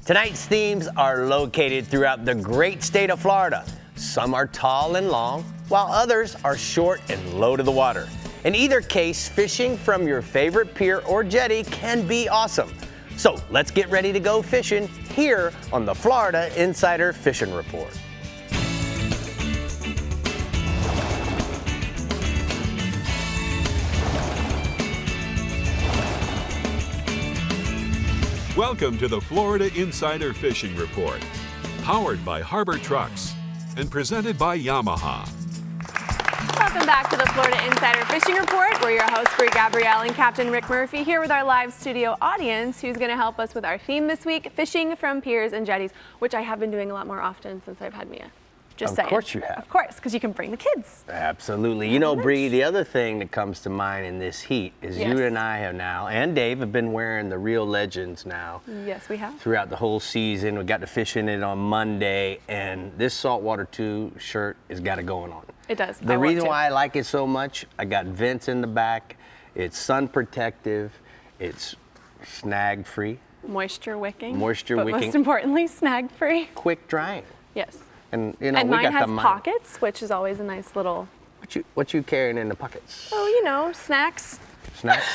Tonight's themes are located throughout the great state of Florida. Some are tall and long, while others are short and low to the water. In either case, fishing from your favorite pier or jetty can be awesome. So let's get ready to go fishing here on the Florida Insider Fishing Report. Welcome to the Florida Insider Fishing Report, powered by Harbor Trucks and presented by Yamaha. Welcome back to the Florida Insider Fishing Report. We're your hosts, Brie Gabrielle and Captain Rick Murphy, here with our live studio audience, who's going to help us with our theme this week, fishing from piers and jetties, which I have been doing a lot more often since I've had Mia. Just saying. Of course you have. Of course, because you can bring the kids. Absolutely. You know, Bree, the other thing that comes to mind in this heat is you and I have now, and Dave, have been wearing the Real Legends now. Yes, we have. Throughout the whole season. We got to fish in it on Monday, and this Saltwater 2 shirt has got it going on. It does. The reason why I like it so much, I got vents in the back, it's sun protective, it's snag free. Moisture wicking. But most importantly, snag free. Quick drying. Yes. And you know, and we mine got has the pockets, which is always a nice little. What you carrying in the pockets? Oh, you know, snacks. Snacks,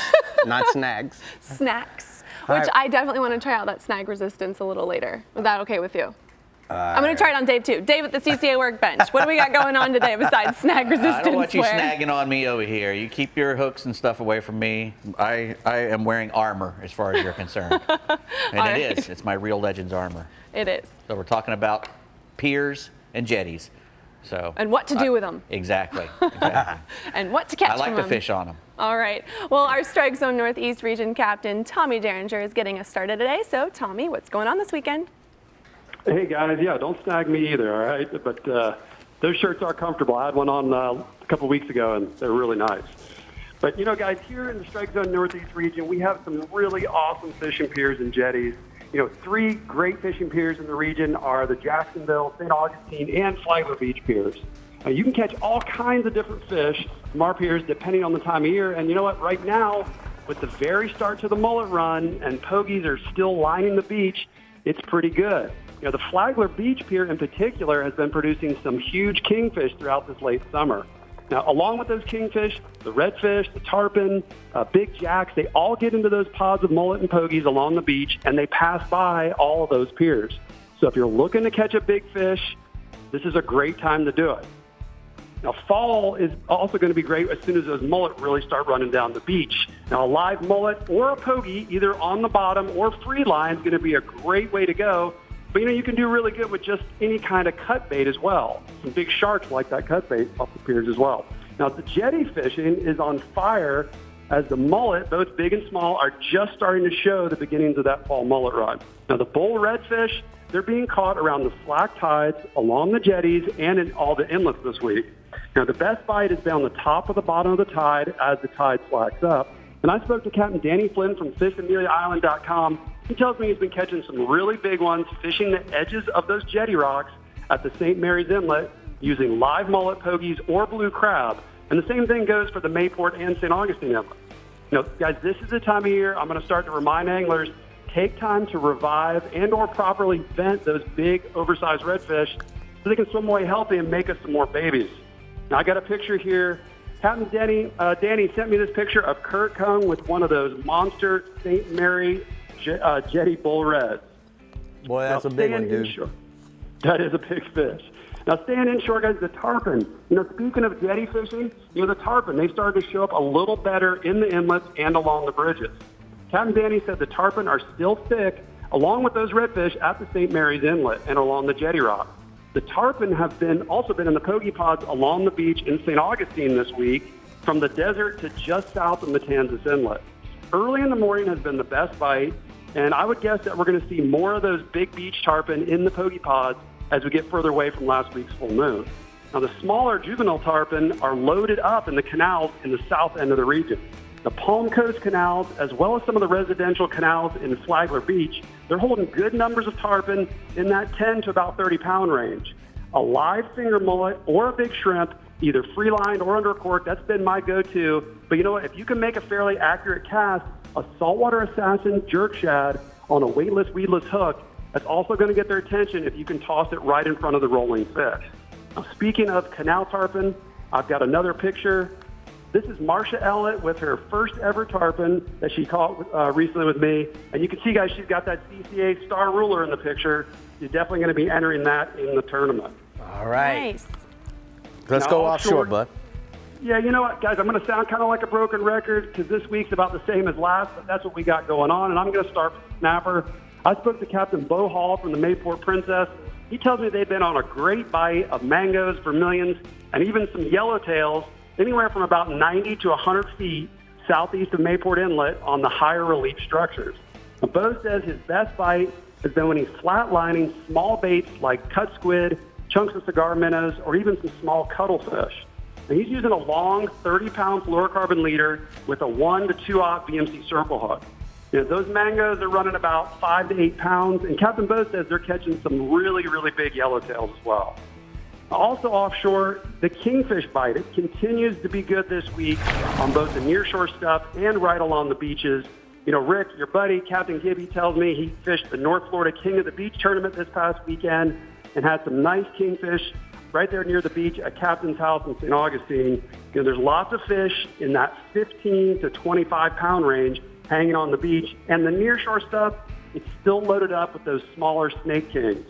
not snags. Snacks, which I definitely want to try out that snag resistance a little later. Is that okay with you? I'm going to try it on Dave too. Dave at the CCA workbench. What do we got going on today besides snag resistance? I don't want you snagging on me over here. You keep your hooks and stuff away from me. I am wearing armor as far as you're concerned. And it is. It's my Real Legends armor. It is. So we're talking about piers and jetties. So. And what to do with them. Exactly. And what to catch I like from to them. fish on them. All right. Well, our Strike Zone Northeast Region Captain, Tommy Derringer, is getting us started today. So, Tommy, what's going on this weekend? Hey, guys. Yeah, don't snag me either, all right? But those shirts are comfortable. I had one on a couple weeks ago, and they're really nice. But, you know, guys, here in the Strike Zone Northeast region, we have some really awesome fishing piers and jetties. You know, 3 great fishing piers in the region are the Jacksonville, St. Augustine, and Flagler Beach piers. You can catch all kinds of different fish from our piers depending on the time of year. And you know what? Right now, with the very start to the mullet run and pogies are still lining the beach, it's pretty good. You know, the Flagler Beach pier in particular has been producing some huge kingfish throughout this late summer. Now, along with those kingfish, the redfish, the tarpon, big jacks, they all get into those pods of mullet and pogies along the beach, and they pass by all of those piers. So if you're looking to catch a big fish, this is a great time to do it. Now, fall is also going to be great as soon as those mullet really start running down the beach. Now, a live mullet or a pogie, either on the bottom or free line, is going to be a great way to go. But, you know, you can do really good with just any kind of cut bait as well. Some big sharks like that cut bait off the piers as well. Now, the jetty fishing is on fire as the mullet, both big and small, are just starting to show the beginnings of that fall mullet run. Now, the bull redfish, they're being caught around the slack tides, along the jetties, and in all the inlets this week. Now, the best bite is down the top of the bottom of the tide as the tide slacks up. And I spoke to Captain Danny Flynn from FishAmeliaIsland.com. He tells me he's been catching some really big ones, fishing the edges of those jetty rocks at the St. Mary's Inlet using live mullet, pogies, or blue crab. And the same thing goes for the Mayport and St. Augustine Inlet. You know, guys, this is the time of year I'm going to start to remind anglers, take time to revive and or properly vent those big, oversized redfish so they can swim away healthy and make us some more babies. Now, I got a picture here. Captain Danny sent me this picture of Kurt Kung with one of those monster St. Mary jetty bull reds. Boy, that's a big one, dude. That is a big fish. Now, staying inshore, guys, the tarpon. You know, speaking of jetty fishing, you know, the tarpon, they started to show up a little better in the inlets and along the bridges. Captain Danny said the tarpon are still thick, along with those redfish at the St. Mary's Inlet and along the jetty rock. The tarpon have also been in the pogie pods along the beach in St. Augustine this week, from the desert to just south of Matanzas Inlet. Early in the morning has been the best bite, and I would guess that we're going to see more of those big beach tarpon in the pogie pods as we get further away from last week's full moon. Now, the smaller juvenile tarpon are loaded up in the canals in the south end of the region. The Palm Coast canals, as well as some of the residential canals in Flagler Beach, they're holding good numbers of tarpon in that 10 to about 30-pound range. A live finger mullet or a big shrimp, either free-lined or under a cork, that's been my go-to. But you know what? If you can make a fairly accurate cast, a saltwater assassin jerk shad on a weightless, weedless hook, That's also going to get their attention if you can toss it right in front of the rolling fish. Now, speaking of canal tarpon, I've got another picture. This is Marcia Ellett with her first ever tarpon that she caught recently with me. And you can see, guys, she's got that CCA star ruler in the picture. She's definitely going to be entering that in the tournament. All right. Nice. Let's go offshore, bud. Yeah, you know what, guys, I'm going to sound kind of like a broken record because this week's about the same as last, but that's what we got going on. And I'm going to start with the snapper. I spoke to Captain Bo Hall from the Mayport Princess. He tells me they've been on a great bite of mangoes, vermilions, and even some yellowtails, anywhere from about 90 to 100 feet southeast of Mayport Inlet on the higher relief structures. Now, Bo says his best bite has been when he's flatlining small baits like cut squid, chunks of cigar minnows, or even some small cuttlefish. And he's using a long 30-pound fluorocarbon leader with a 1 to 2-aught VMC circle hook. You know, those mangoes are running about 5 to 8 pounds, and Captain Bo says they're catching some really, really big yellowtails as well. Also offshore, the kingfish bite. It continues to be good this week on both the nearshore stuff and right along the beaches. You know, Rick, your buddy, Captain Gibby, tells me he fished the North Florida King of the Beach tournament this past weekend and had some nice kingfish right there near the beach at Captain's house in St. Augustine. You know, there's lots of fish in that 15 to 25-pound range hanging on the beach. And the nearshore stuff, it's still loaded up with those smaller snake kings.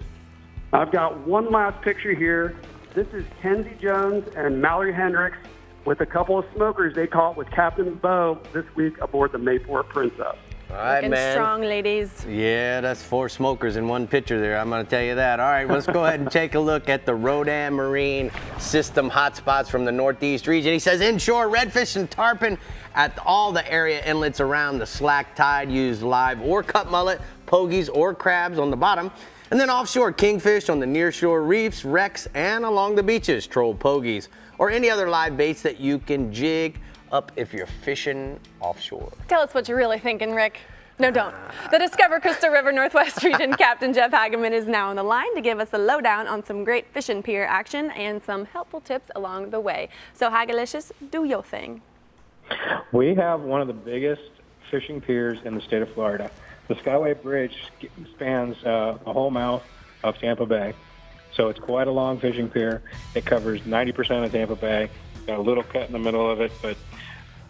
I've got one last picture here. This is Kenzie Jones and Mallory Hendricks with a couple of smokers they caught with Captain Bo this week aboard the Mayport Princess. All right, Looking man. strong, ladies. Yeah, that's 4 smokers in one picture there. I'm going to tell you that. All right, let's go ahead and take a look at the Rodan Marine System hotspots from the Northeast region. He says inshore redfish and tarpon at all the area inlets around the slack tide. Use live or cut mullet, pogies, or crabs on the bottom. And then offshore kingfish on the nearshore reefs, wrecks, and along the beaches. Troll pogies or any other live baits that you can jig up if you're fishing offshore. Tell us what you're really thinking, Rick. No, don't. The Discover Crystal River Northwest Region Captain Jeff Hageman is now on the line to give us a lowdown on some great fishing pier action and some helpful tips along the way. So Hagalicious, do your thing. We have one of the biggest fishing piers in the state of Florida. The Skyway Bridge spans the whole mouth of Tampa Bay. So it's quite a long fishing pier. It covers 90% of Tampa Bay. Got a little cut in the middle of it, but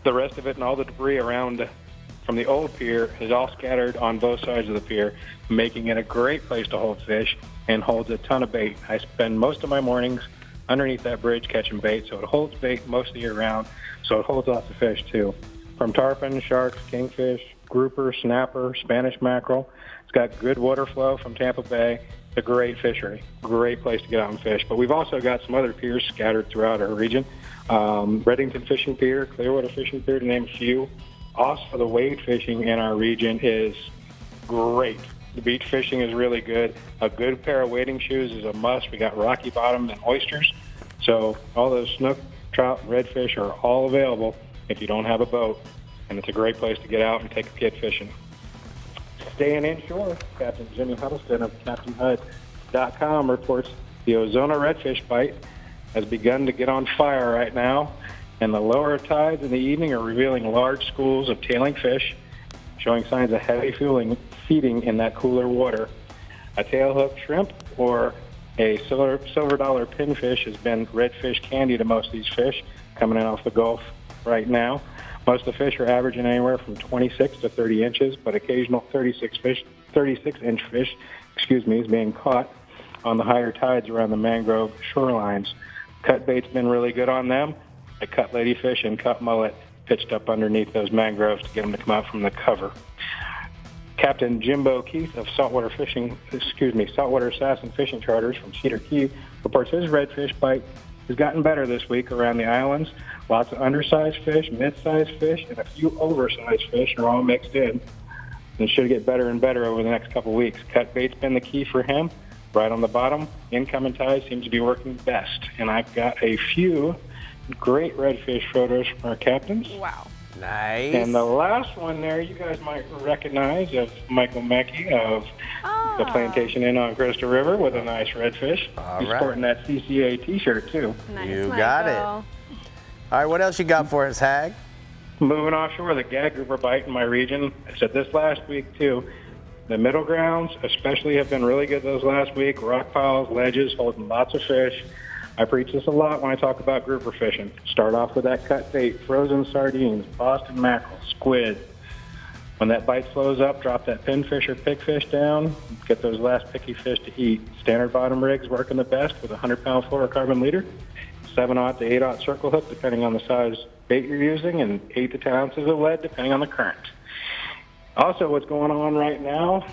the rest of it and all the debris around from the old pier is all scattered on both sides of the pier, making it a great place to hold fish and holds a ton of bait. I spend most of my mornings underneath that bridge catching bait, so it holds bait most of the year round, so it holds lots of fish too. From tarpon, sharks, kingfish, grouper, snapper, Spanish mackerel. It's got good water flow from Tampa Bay. It's a great fishery, great place to get out and fish. But we've also got some other piers scattered throughout our region. Reddington Fishing Pier, Clearwater Fishing Pier, to name a few. Also, the wade fishing in our region is great. The beach fishing is really good. A good pair of wading shoes is a must. We got rocky bottom and oysters. So all those snook, trout, redfish are all available if you don't have a boat. And it's a great place to get out and take a kid fishing. Staying inshore, Captain Jimmy Huddleston of CaptainHud.com reports the Ozona redfish bite has begun to get on fire right now, and the lower tides in the evening are revealing large schools of tailing fish, showing signs of heavy feeding in that cooler water. A tailhook shrimp or a silver dollar pinfish has been redfish candy to most of these fish coming in off the Gulf right now. Most of the fish are averaging anywhere from 26 to 30 inches, but occasional 36-inch fish, is being caught on the higher tides around the mangrove shorelines. Cut bait's been really good on them. I cut ladyfish and cut mullet pitched up underneath those mangroves to get them to come out from the cover. Captain Jimbo Keith of Saltwater Assassin Fishing Charters from Cedar Key reports his redfish bite has gotten better this week around the islands. Lots of undersized fish, mid-sized fish, and a few oversized fish are all mixed in. And it should get better and better over the next couple of weeks. Cut bait's been the key for him. Right on the bottom, incoming tide seems to be working best. And I've got a few great redfish photos from our captains. Wow. Nice. And the last one there, you guys might recognize, of Michael Mackey of the Plantation Inn on Crystal River with a nice redfish. He's sporting that CCA T-shirt too. Nice, You Michael. got it. All right, what else you got for us, Hag? Moving offshore, the gag grouper bite in my region. I said this last week too. The middle grounds especially have been really good those last week. Rock piles, ledges, holding lots of fish. I preach this a lot when I talk about grouper fishing. Start off with that cut bait, frozen sardines, Boston mackerel, squid. When that bite slows up, drop that pinfish or pigfish down. Get those last picky fish to eat. Standard bottom rigs working the best with a 100-pound fluorocarbon leader. 7/0 to 8/0 circle hook, depending on the size bait you're using, and 8 to 10 ounces of lead, depending on the current. Also, what's going on right now,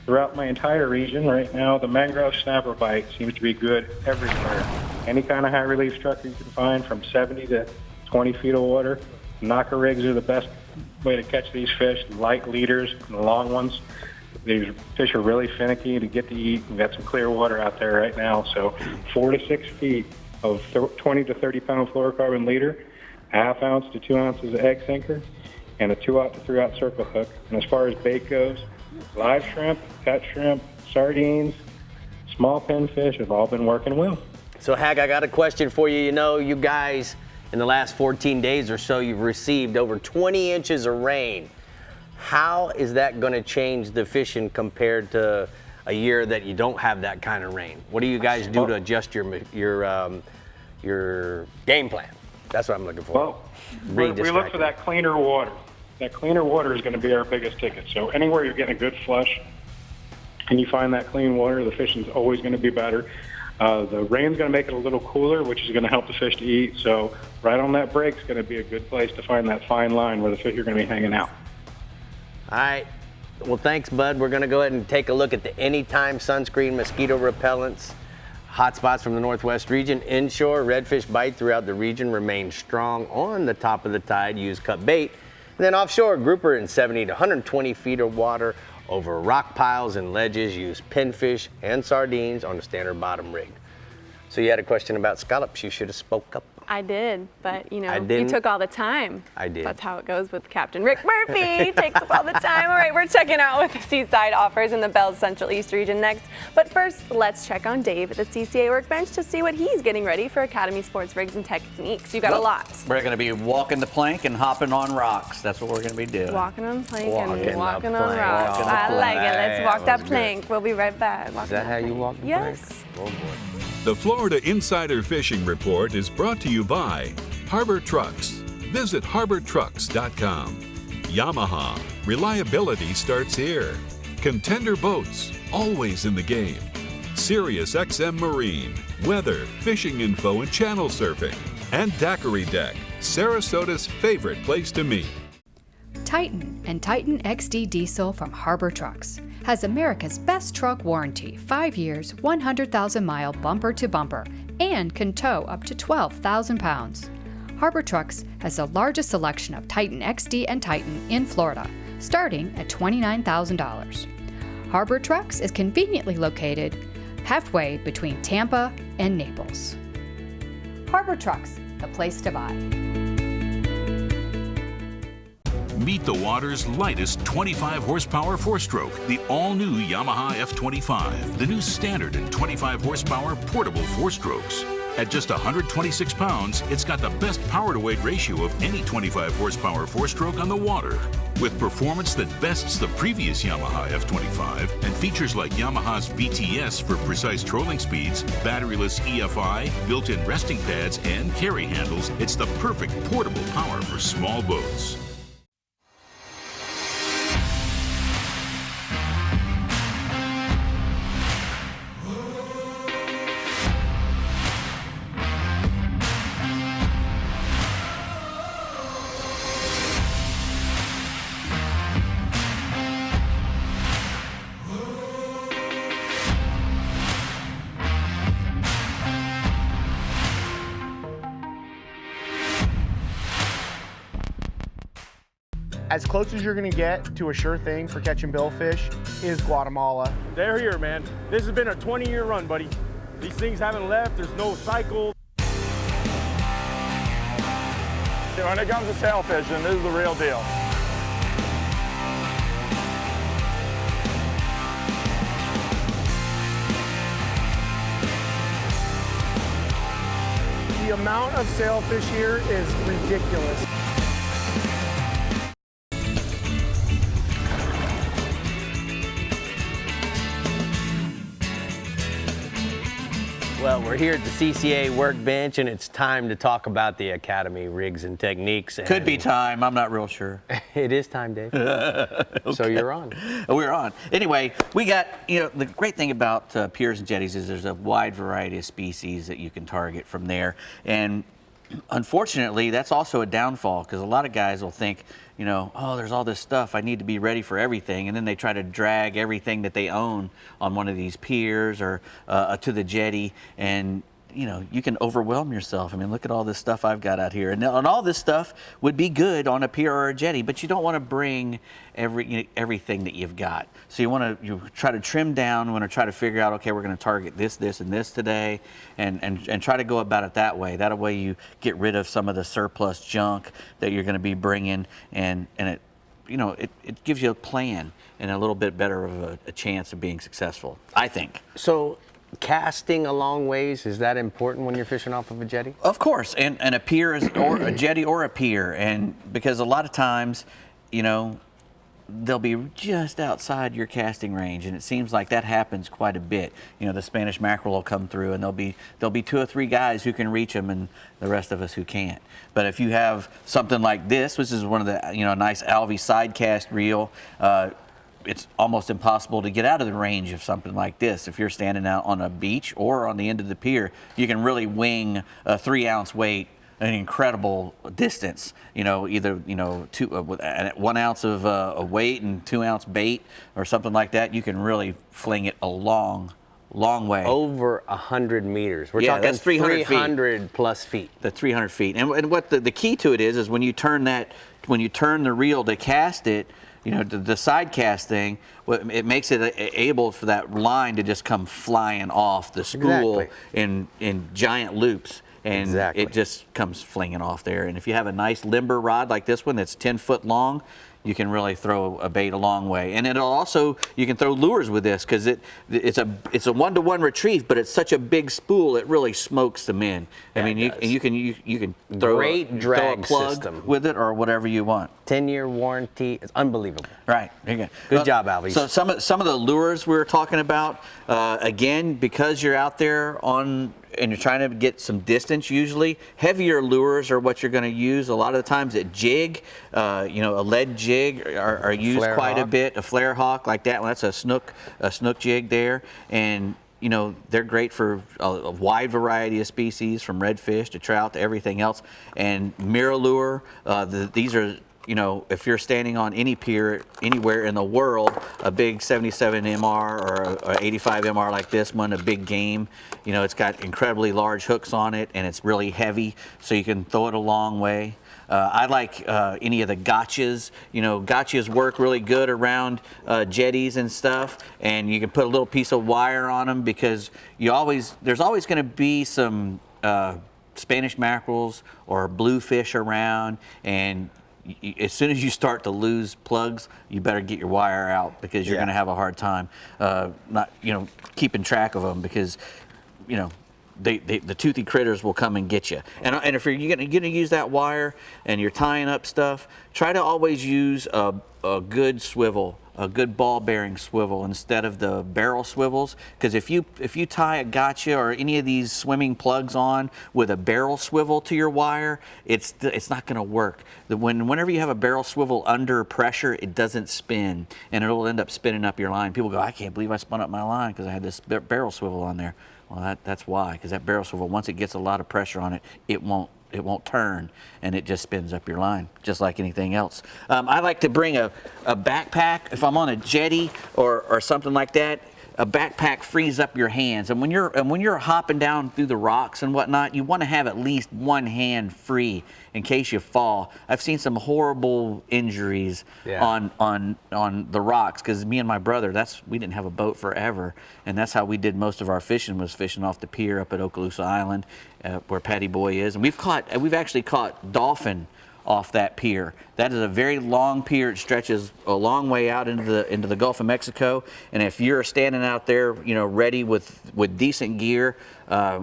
throughout my entire region right now, the mangrove snapper bite seems to be good everywhere. Any kind of high relief structure you can find from 70 to 20 feet of water. Knocker rigs are the best way to catch these fish. Light leaders, and the long ones. These fish are really finicky to get to eat. We've got some clear water out there right now, so 4 to 6 feet of 20 to 30 pound fluorocarbon leader, 1/2 ounce to 2 ounces of egg sinker, and a 2/0 to 3/0 circle hook. And as far as bait goes, live shrimp, cut shrimp, sardines, small pinfish have all been working well. So, Hag, I got a question for you. You know, you guys, in the last 14 days or so, you've received over 20 inches of rain. How is that going to change the fishing compared to a year that you don't have that kind of rain? What do you guys do to adjust your game plan? That's what I'm looking for. Well, we look for that cleaner water. That cleaner water is going to be our biggest ticket. So anywhere you're getting a good flush and you find that clean water, the fishing's always going to be better. The rain's going to make it a little cooler, which is going to help the fish to eat. So right on that break is going to be a good place to find that fine line where the fish are going to be hanging out. All right. Well, thanks, Bud. We're going to go ahead and take a look at the Anytime Sunscreen Mosquito Repellents. Hotspots from the Northwest region. Inshore, redfish bite throughout the region remains strong on the top of the tide. Use cut bait. And then offshore, grouper in 70 to 120 feet of water over rock piles and ledges. Use pinfish and sardines on a standard bottom rig. So you had a question about scallops. You should have spoke up. I did, but you know, you took all the time. I did. That's how it goes with Captain Rick Murphy. He takes up all the time. All right, we're checking out what the Seaside offers in the Bell's Central East region next. But first, let's check on Dave at the CCA workbench to see what he's getting ready for Academy Sports Rigs and Techniques. You got a lot. We're going to be walking the plank and hopping on rocks. That's what we're going to be doing. Walking on plank and walking the on plank. rocks. Walking the I like it. Let's plank. walk That that was plank. We'll be right back. Is that how you walk the plank? Yes. Oh, boy. The Florida Insider Fishing Report is brought to you by Harbor Trucks. Visit harbortrucks.com. Yamaha. Reliability starts here. Contender Boats. Always in the game. Sirius XM Marine. Weather, fishing info, and channel surfing. And Daiquiri Deck. Sarasota's favorite place to meet. Titan and Titan XD Diesel from Harbor Trucks has America's best truck warranty, 5 years, 100,000-mile bumper-to-bumper, and can tow up to 12,000 pounds. Harbor Trucks has the largest selection of Titan XD and Titan in Florida, starting at $29,000. Harbor Trucks is conveniently located halfway between Tampa and Naples. Harbor Trucks, the place to buy. Meet the water's lightest 25 horsepower four-stroke, the all-new Yamaha F25, the new standard and 25 horsepower portable four-strokes. At just 126 pounds, it's got the best power-to-weight ratio of any 25 horsepower four-stroke on the water. With performance that bests the previous Yamaha F25 and features like Yamaha's VTS for precise trolling speeds, batteryless EFI, built-in resting pads, and carry handles, it's the perfect portable power for small boats. As close as you're gonna get to a sure thing for catching billfish is Guatemala. They're here, man. This has been a 20-year run, buddy. These things haven't left. There's no cycle. When it comes to sail fishing, this is the real deal. The amount of sailfish here is ridiculous. Well, we're here at the CCA workbench, and it's time to talk about the Academy rigs and techniques. And Could be time. I'm not real sure. It is time, Dave. Okay. So you're on. We're on. Anyway, we got, the great thing about Piers and Jetties is there's a wide variety of species that you can target from there. And unfortunately, that's also a downfall, because a lot of guys will think, oh, there's all this stuff, I need to be ready for everything, and then they try to drag everything that they own on one of these piers or to the jetty, and you can overwhelm yourself. I mean, look at all this stuff I've got out here, and all this stuff would be good on a pier or a jetty, but you don't want to bring everything that you've got. So you try to trim down. You want to try to figure out, okay, we're going to target this, this, and this today, and try to go about it that way. That way you get rid of some of the surplus junk that you're going to be bringing, and it gives you a plan and a little bit better of a chance of being successful, I think. So casting a long ways, is that important when you're fishing off of a jetty? Of course, and a pier is, or a jetty or a pier, and because a lot of times, they'll be just outside your casting range, and it seems like that happens quite a bit. The Spanish mackerel will come through, and there'll be 2 or 3 guys who can reach them, and the rest of us who can't. But if you have something like this, which is one of the nice Alvey side cast reel, it's almost impossible to get out of the range of something like this. If you're standing out on a beach or on the end of the pier, you can really wing a 3-ounce weight an incredible distance. Either 1 ounce of a weight and 2-ounce bait or something like that. You can really fling it a long way. Over 100 meters. We're talking that's 300 plus feet. The 300 feet. And what the key to it is when you turn the reel to cast it, the side cast thing, it makes it able for that line to just come flying off the spool in giant loops. And it just comes flinging off there. And if you have a nice limber rod like this one that's 10 foot long, you can really throw a bait a long way. And it'll also, you can throw lures with this, because it's a 1-to-1 retrieve, but it's such a big spool, it really smokes them in. I mean, you can throw a plug system with it or whatever you want. 10-year warranty. It's unbelievable. Right. There you go. Good job, Alvey. So some of the lures we were talking about, again, because you're out there and you're trying to get some distance, usually heavier lures are what you're going to use. A lot of the times at jig, a lead jig are used quite a bit. A flare hawk like that, that's a snook jig there, and they're great for a wide variety of species, from redfish to trout to everything else. And mirror lure, these are, if you're standing on any pier anywhere in the world, a big 77 MR or a 85 MR like this one, a big game, it's got incredibly large hooks on it, and it's really heavy, so you can throw it a long way. I like any of the gotchas. Gotchas work really good around jetties and stuff, and you can put a little piece of wire on them, because there's always going to be some Spanish mackerels or bluefish around, and as soon as you start to lose plugs, you better get your wire out, because you're going to have a hard time not keeping track of them, because the toothy critters will come and get you. And if you're going to use that wire and you're tying up stuff, try to always use a good swivel, a good ball bearing swivel instead of the barrel swivels, because if you tie a gotcha or any of these swimming plugs on with a barrel swivel to your wire, it's not going to work. Whenever you have a barrel swivel under pressure, it doesn't spin, and it'll end up spinning up your line. People go, I can't believe I spun up my line because I had this barrel swivel on there. Well, that's why, because that barrel swivel, once it gets a lot of pressure on it, it won't turn, and it just spins up your line, just like anything else. I like to bring a backpack if I'm on a jetty or something like that. A backpack frees up your hands, and when you're hopping down through the rocks and whatnot, you want to have at least one hand free in case you fall. I've seen some horrible injuries on the rocks, because me and my brother, we didn't have a boat forever, and that's how we did most of our fishing, was fishing off the pier up at Okaloosa Island, where Patty Boy is, and we've actually caught dolphin off that pier. That is a very long pier. It stretches a long way out into the Gulf of Mexico. And if you're standing out there, ready with decent gear,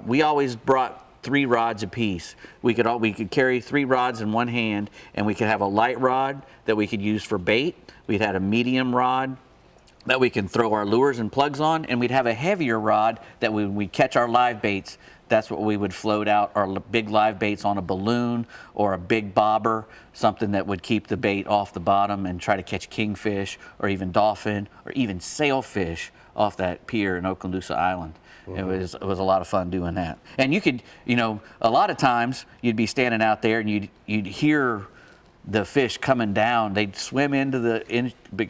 we always brought 3 rods apiece. We could carry 3 rods in one hand, and we could have a light rod that we could use for bait. We'd had a medium rod, that we can throw our lures and plugs on, and we'd have a heavier rod that when we catch our live baits, that's what we would float out, our big live baits on a balloon or a big bobber, something that would keep the bait off the bottom and try to catch kingfish or even dolphin or even sailfish off that pier in Okaloosa Island. It was a lot of fun doing that. And you could, a lot of times you'd be standing out there and you'd hear the fish coming down. They'd swim into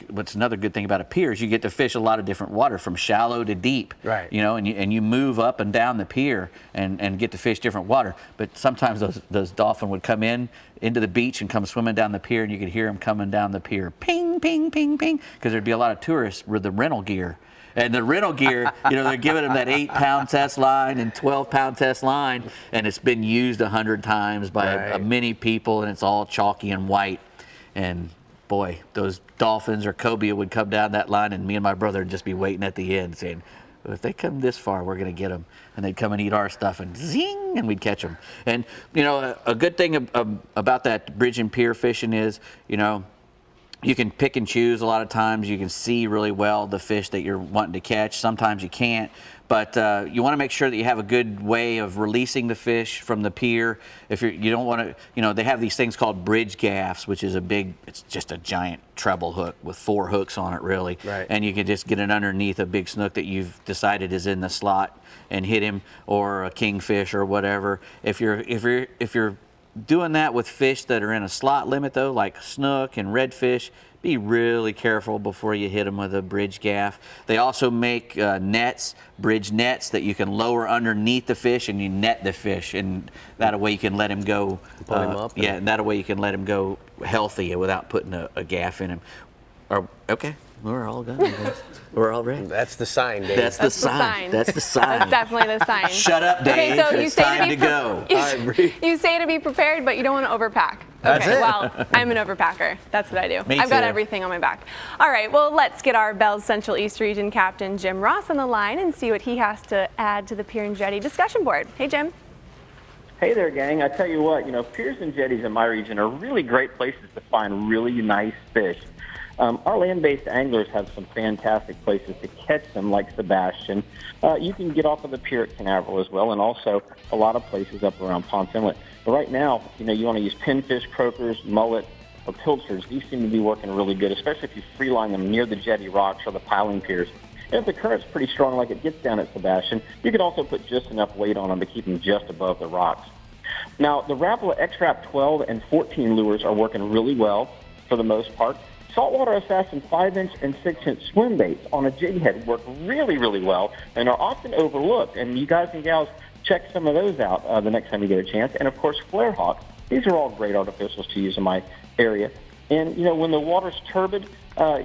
what's another good thing about a pier is you get to fish a lot of different water from shallow to deep. Right. And you move up and down the pier and get to fish different water. But sometimes those dolphin would come into the beach and come swimming down the pier, and you could hear them coming down the pier, ping, ping, ping, ping, because there'd be a lot of tourists with the rental gear. And the rental gear, they're giving them that 8-pound test line and 12-pound test line, and it's been used 100 times by many people, and it's all chalky and white. And boy, those dolphins or cobia would come down that line, and me and my brother would just be waiting at the end saying, well, if they come this far, we're going to get them. And they'd come and eat our stuff, and zing, and we'd catch them. And, a good thing about that bridge and pier fishing is, you can pick and choose a lot of times. You can see really well the fish that you're wanting to catch. Sometimes you can't, but you want to make sure that you have a good way of releasing the fish from the pier. If you don't want to, they have these things called bridge gaffs, which is it's just a giant treble hook with 4 hooks on it, really. Right. And you can just get it underneath a big snook that you've decided is in the slot and hit him, or a kingfish or whatever. If you're doing that with fish that are in a slot limit, though, like snook and redfish, be really careful before you hit them with a bridge gaff. They also make bridge nets that you can lower underneath the fish, and you net the fish, and that way you can let him go. Pull him up. Yeah, and that way you can let him go healthy without putting a gaff in him. Okay, we're all done, I guess. We're all ready. That's the sign, Dave. That's the sign. That's the sign. That's definitely the sign. Shut up, Dave. Okay, so it's time to go. You say to be prepared, but you don't want to overpack. That's okay, it. Well, I'm an overpacker. That's what I do. Me I've got too. everything on my back. All right, well, let's get our Bell's Central East Region Captain Jim Ross on the line and see what he has to add to the Pier and Jetty discussion board. Hey, Jim. Hey there, gang. I tell you what, piers and jetties in my region are really great places to find really nice fish. Our land-based anglers have some fantastic places to catch them, like Sebastian. You can get off of the pier at Canaveral as well, and also a lot of places up around Ponce Inlet. But right now, you want to use pinfish, croakers, mullet, or pilchards. These seem to be working really good, especially if you freeline them near the jetty rocks or the piling piers. And if the current's pretty strong like it gets down at Sebastian, you can also put just enough weight on them to keep them just above the rocks. Now, the Rapala X-Rap 12 and 14 lures are working really well for the most part. Saltwater Assassin 5-inch and 6-inch swim baits on a jig head work really, really well and are often overlooked. And you guys and gals, check some of those out the next time you get a chance. And, of course, Flare Hawk. These are all great artificials to use in my area. And, when the water's turbid,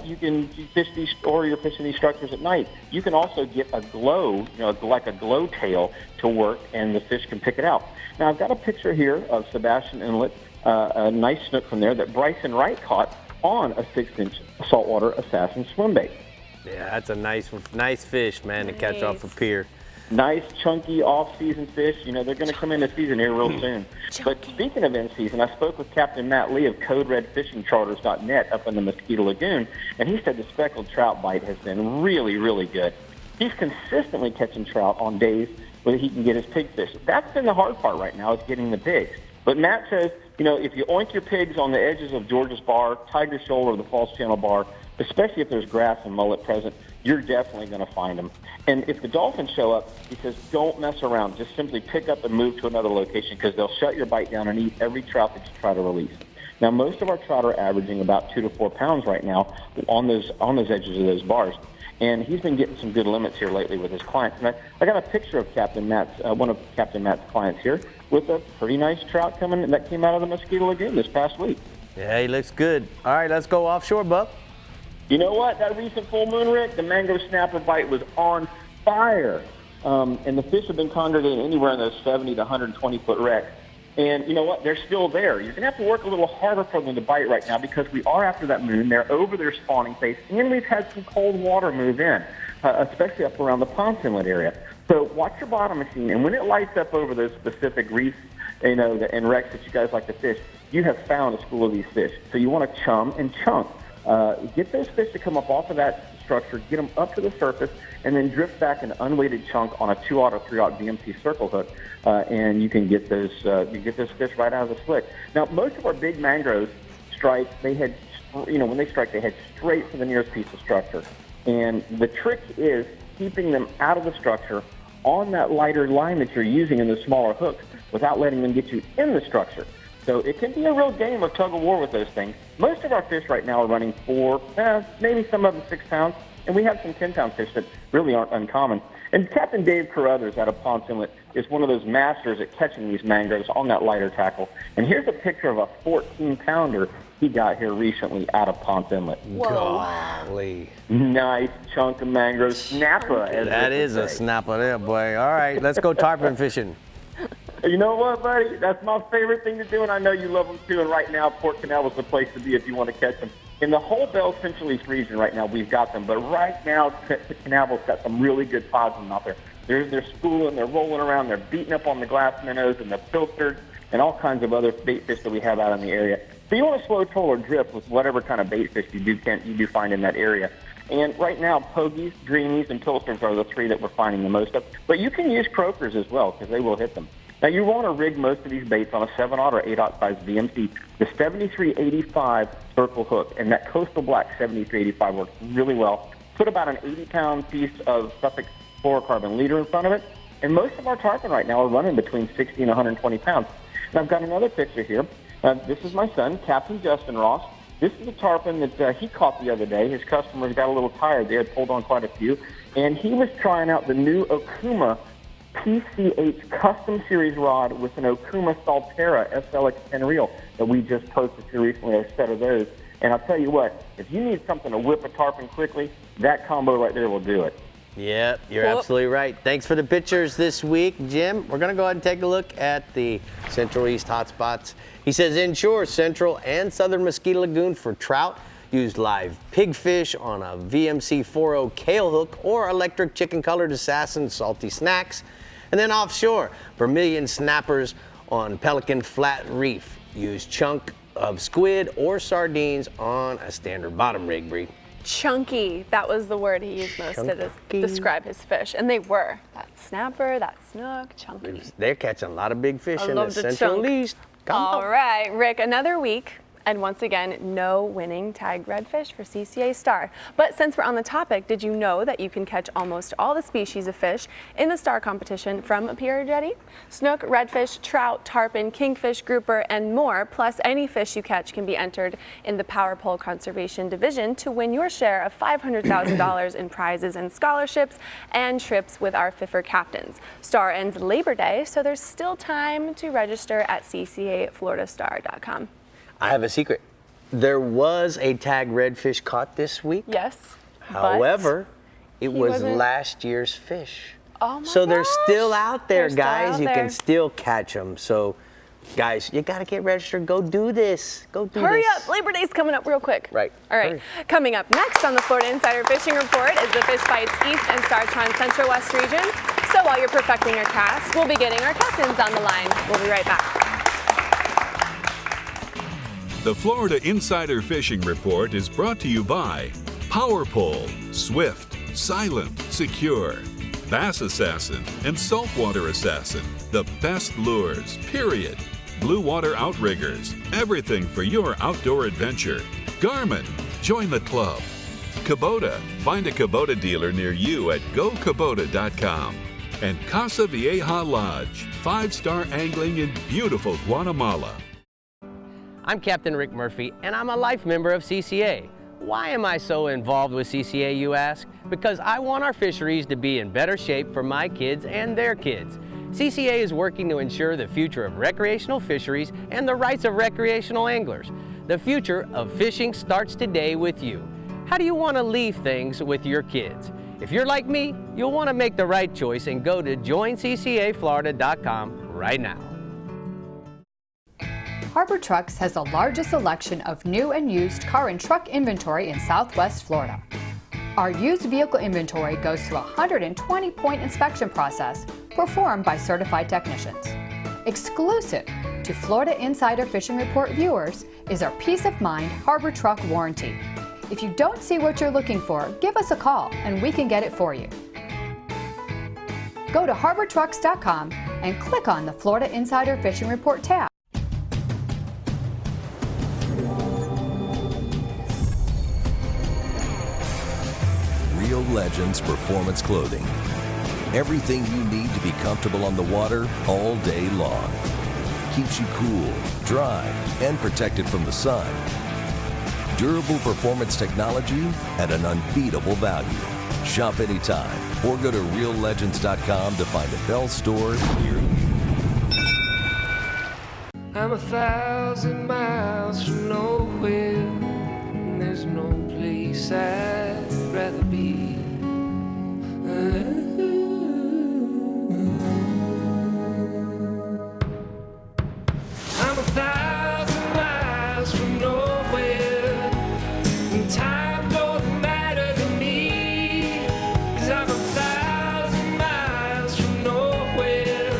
you fish these, or you're fishing these structures at night. You can also get a glow, like a glow tail to work, and the fish can pick it out. Now, I've got a picture here of Sebastian Inlet, a nice snook from there that Bryson Wright caught on a 6-inch Saltwater Assassin swim bait. Yeah, that's a nice fish, man, to catch off a pier. Nice, chunky, off-season fish. They're going to come into season here real soon. But speaking of in-season, I spoke with Captain Matt Lee of CodeRedFishingCharters.net up in the Mosquito Lagoon, and he said the speckled trout bite has been really, really good. He's consistently catching trout on days when he can get his pigfish. That's been the hard part right now, is getting the pigs. But Matt says, if you oink your pigs on the edges of George's Bar, Tiger Shoal, or the Falls Channel Bar, especially if there's grass and mullet present, you're definitely going to find them. And if the dolphins show up, he says, don't mess around. Just simply pick up and move to another location, because they'll shut your bite down and eat every trout that you try to release. Now, most of our trout are averaging about 2 to 4 pounds right now on those edges of those bars. And he's been getting some good limits here lately with his clients. And I got a picture of one of Captain Matt's clients here with a pretty nice trout that came out of the Mosquito Lagoon this past week. Yeah, he looks good. All right, let's go offshore, Buck. You know what? That recent full moon, Rick, the mango snapper bite was on fire. And the fish have been congregating anywhere in those 70 to 120-foot wrecks. And you know what? They're still there. You're going to have to work a little harder for them to bite right now, because we are after that moon. They're over their spawning phase, and we've had some cold water move in, especially up around the Ponce Inlet area. So watch your bottom machine, and when it lights up over those specific reefs, and wrecks that you guys like to fish, you have found a school of these fish. So you want to chum and chunk. Get those fish to come up off of that structure, get them up to the surface, and then drift back an unweighted chunk on a 2/0 or 3/0 VMC circle hook, and you can get those fish right out of the slick. Now, most of our big mangroves strike, they head, when they strike, they head straight for the nearest piece of structure. And the trick is keeping them out of the structure on that lighter line that you're using in the smaller hooks without letting them get you in the structure. So it can be a real game of tug of war with those things. Most of our fish right now are running 4, maybe some of them 6 pounds, and we have some 10-pound fish that really aren't uncommon. And Captain Dave Carruthers out of Ponce Inlet is one of those masters at catching these mangroves on that lighter tackle. And here's a picture of a 14-pounder he got here recently out of Ponce Inlet. Golly. Nice chunk of mangrove snapper. That is a snapper there, boy. All right, let's go tarpon fishing. You know what, buddy? That's my favorite thing to do, and I know you love them too. And right now, Port Canaveral is the place to be if you want to catch them. In the whole Bell Central East region right now, we've got them. But right now, Canaveral's got some really good pods of them out there. They're schooling, they're rolling around, they're beating up on the glass minnows and the pilchards and all kinds of other bait fish that we have out in the area. So you want to slow troll or drift with whatever kind of bait fish you do find in that area. And right now, pogies, greenies, and pilchards are the 3 that we're finding the most of. But you can use croakers as well because they will hit them. Now, you want to rig most of these baits on a 7/0 or 8/0 size VMC. The 7385 circle hook and that Coastal Black 7385 works really well. Put about an 80-pound piece of Suffolk fluorocarbon leader in front of it. And most of our tarpon right now are running between 60 and 120 pounds. And I've got another picture here. This is my son, Captain Justin Ross. This is a tarpon that he caught the other day. His customers got a little tired. They had pulled on quite a few. And he was trying out the new Okuma PCH Custom Series rod with an Okuma Saltera SLX 10 reel that we just posted here recently, a set of those. And I'll tell you what, if you need something to whip a tarpon quickly, that combo right there will do it. Yeah, you're absolutely right. Thanks for the pictures this week, Jim. We're going to go ahead and take a look at the Central East hotspots. He says inshore, Central and Southern Mosquito Lagoon for trout. Use live pigfish on a VMC 4.0 Kale hook or electric chicken colored assassin salty snacks. And then offshore, Vermilion snappers on Pelican Flat Reef. Use chunk of squid or sardines on a standard bottom rig, Bree. Chunky, that was the word he used most to describe his fish. And they were. That snapper, that snook, chunky. They're catching a lot of big fish in the the Central East. All right, Rick, another week. And once again, no winning tagged redfish for CCA Star. But since we're on the topic, did you know that you can catch almost all the species of fish in the Star competition from a pier or jetty? Snook, redfish, trout, tarpon, kingfish, grouper, and more, plus any fish you catch can be entered in the Power Pole Conservation Division to win your share of $500,000 in prizes and scholarships and trips with our FIFR captains. Star ends Labor Day, so there's still time to register at ccafloridastar.com. I have a secret. There was a tagged redfish caught this week. Yes. However, it was last year's fish. Oh my So they're still out there, They're still guys. out You there. can still catch them. So, guys, you got to get registered. Go do this. Go do Hurry this. up. Labor Day's coming up real quick. Right. All right. Hurry. Coming up next on the Florida Insider Fishing Report is the Fish Bites East and StarTron Central West regions. So while you're perfecting your cast, we'll be getting our captains on the line. We'll be right back. The Florida Insider Fishing Report is brought to you by Power Pole, Swift, Silent, Secure, Bass Assassin, and Saltwater Assassin. The best lures, period. Blue Water Outriggers, everything for your outdoor adventure. GARMIN, join the club. Kubota, find a Kubota dealer near you at gokubota.com. And Casa Vieja Lodge, 5-star angling in beautiful Guatemala. I'm Captain Rick Murphy, and I'm a life member of CCA. Why am I so involved with CCA, you ask? Because I want our fisheries to be in better shape for my kids and their kids. CCA is working to ensure the future of recreational fisheries and the rights of recreational anglers. The future of fishing starts today with you. How do you want to leave things with your kids? If you're like me, you'll want to make the right choice and go to joinccaflorida.com right now. Harbor Trucks has the largest selection of new and used car and truck inventory in Southwest Florida. Our used vehicle inventory goes through a 120-point inspection process performed by certified technicians. Exclusive to Florida Insider Fishing Report viewers is our Peace of Mind Harbor Truck warranty. If you don't see what you're looking for, give us a call and we can get it for you. Go to harbortrucks.com and click on the Florida Insider Fishing Report tab. Real Legends Performance Clothing. Everything you need to be comfortable on the water all day long. Keeps you cool, dry, and protected from the sun. Durable performance technology at an unbeatable value. Shop anytime or go to reallegends.com to find a Bell store near you. I'm 1,000 miles from nowhere, and there's no place I'd rather be. I'm 1,000 miles from nowhere, and time don't matter to me, 'cause I'm 1,000 miles from nowhere.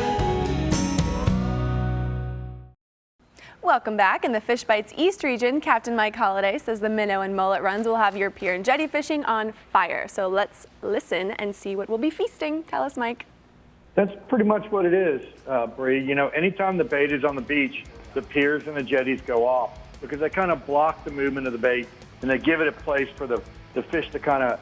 Welcome back. In the Fish Bites East region, Captain Mike Holliday says the minnow and mullet runs will have your pier and jetty fishing on fire. So let's listen and see what we'll be feasting. Tell us, Mike. That's pretty much what it is, Bree. You know, anytime the bait is on the beach, the piers and the jetties go off because they kind of block the movement of the bait and they give it a place for the fish to kind of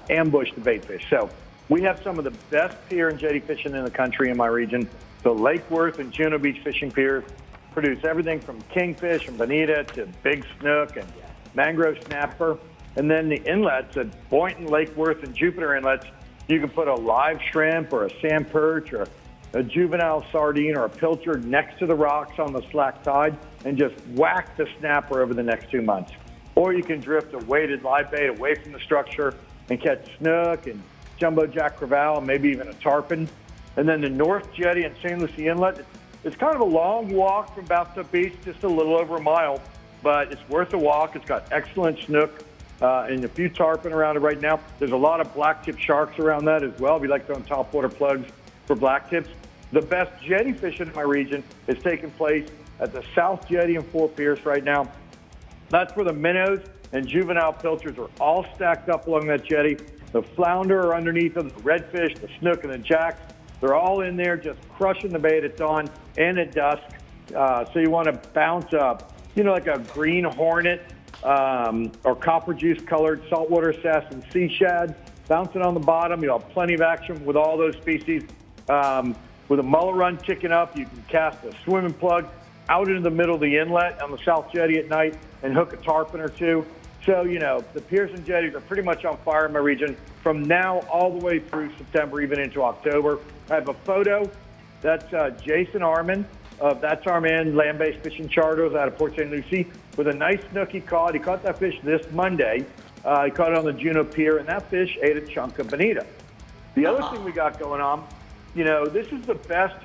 ambush the bait fish. So we have some of the best pier and jetty fishing in the country in my region. The Lake Worth and Juneau Beach fishing piers produce everything from kingfish and bonita to big snook and mangrove snapper. And then the inlets at Boynton, Lake Worth, and Jupiter inlets, you can put a live shrimp or a sand perch or a juvenile sardine or a pilchard next to the rocks on the slack tide and just whack the snapper over the next 2 months. Or you can drift a weighted live bait away from the structure and catch snook and jumbo jack crevalle and maybe even a tarpon. And then the North Jetty and St. Lucie Inlet, it's kind of a long walk from Bathtub Beach, just a little over a mile, but it's worth a walk. It's got excellent snook and a few tarpon around it right now. There's a lot of blacktip sharks around that as well. We like throwing topwater plugs for blacktips. The best jetty fishing in my region is taking place at the South Jetty in Fort Pierce right now. That's where the minnows and juvenile pilchards are all stacked up along that jetty. The flounder are underneath them, the redfish, the snook, and the jacks. They're all in there just crushing the bait at dawn and at dusk. So you want to bounce up, like a green hornet or copper juice colored saltwater assassin sea shad. Bouncing on the bottom, you'll have plenty of action with all those species. With a mullet run kicking up, you can cast a swimming plug out into the middle of the inlet on the South Jetty at night and hook a tarpon or two. So, the piers and jetties are pretty much on fire in my region from now all the way through September, even into October. I have a photo. That's Jason Arman of That's Our Man Land-Based Fishing Charters out of Port St. Lucie with a nice snook he caught. He caught that fish this Monday. He caught it on the Juneau Pier, and that fish ate a chunk of bonita. The other thing we got going on, this is the best